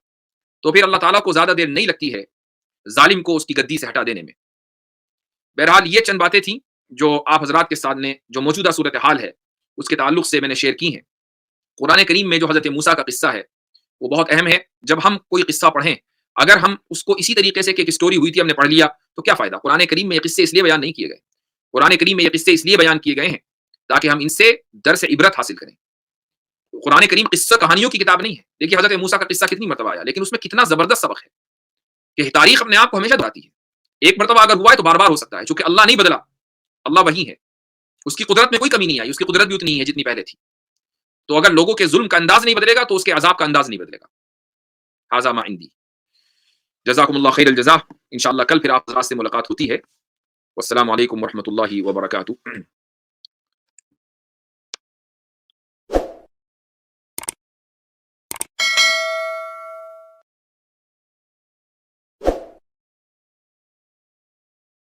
تو پھر اللہ تعالیٰ کو زیادہ دیر نہیں لگتی ہے ظالم کو اس کی گدی سے ہٹا دینے میں. بہرحال یہ چند باتیں تھیں جو آپ حضرات کے سامنے جو موجودہ صورتحال ہے اس کے تعلق سے میں نے شیئر کی ہیں. قرآن کریم میں جو حضرت موسیٰ کا قصہ ہے وہ بہت اہم ہے. جب ہم کوئی قصہ پڑھیں، اگر ہم اس کو اسی طریقے سے کہ ایک اسٹوری ہوئی تھی ہم نے پڑھ لیا تو کیا فائدہ. قرآن کریم میں یہ قصے اس لیے بیان نہیں کیے گئے، قرآن کریم میں یہ قصے اس لیے بیان کیے گئے ہیں تاکہ ہم ان سے درس عبرت حاصل کریں. قرآن کریم قصہ کہانیوں کی کتاب نہیں ہے. دیکھیے حضرت موسیٰ کا قصہ کتنی مرتبہ آیا، لیکن اس میں کتنا زبردست سبق ہے کہ تاریخ اپنے آپ کو ہمیشہ دہراتی ہے. ایک مرتبہ اگر ہوا ہے تو بار بار ہو سکتا ہے، چونکہ اللہ نہیں بدلا، اللہ وہی ہے، اس کی قدرت میں کوئی کمی نہیں آئی، اس کی قدرت بھی اتنی ہے جتنی پہلے تھی. تو اگر لوگوں کے ظلم کا انداز نہیں بدلے گا تو اس کے عذاب کا انداز نہیں بدلے گا. ھذا ما عندی. جزاکم اللہ خیر الجزا. انشاءاللہ کل پھر آپ حضرات سے ملاقات ہوتی ہے. والسلام علیکم ورحمۃ اللہ وبرکاتہ.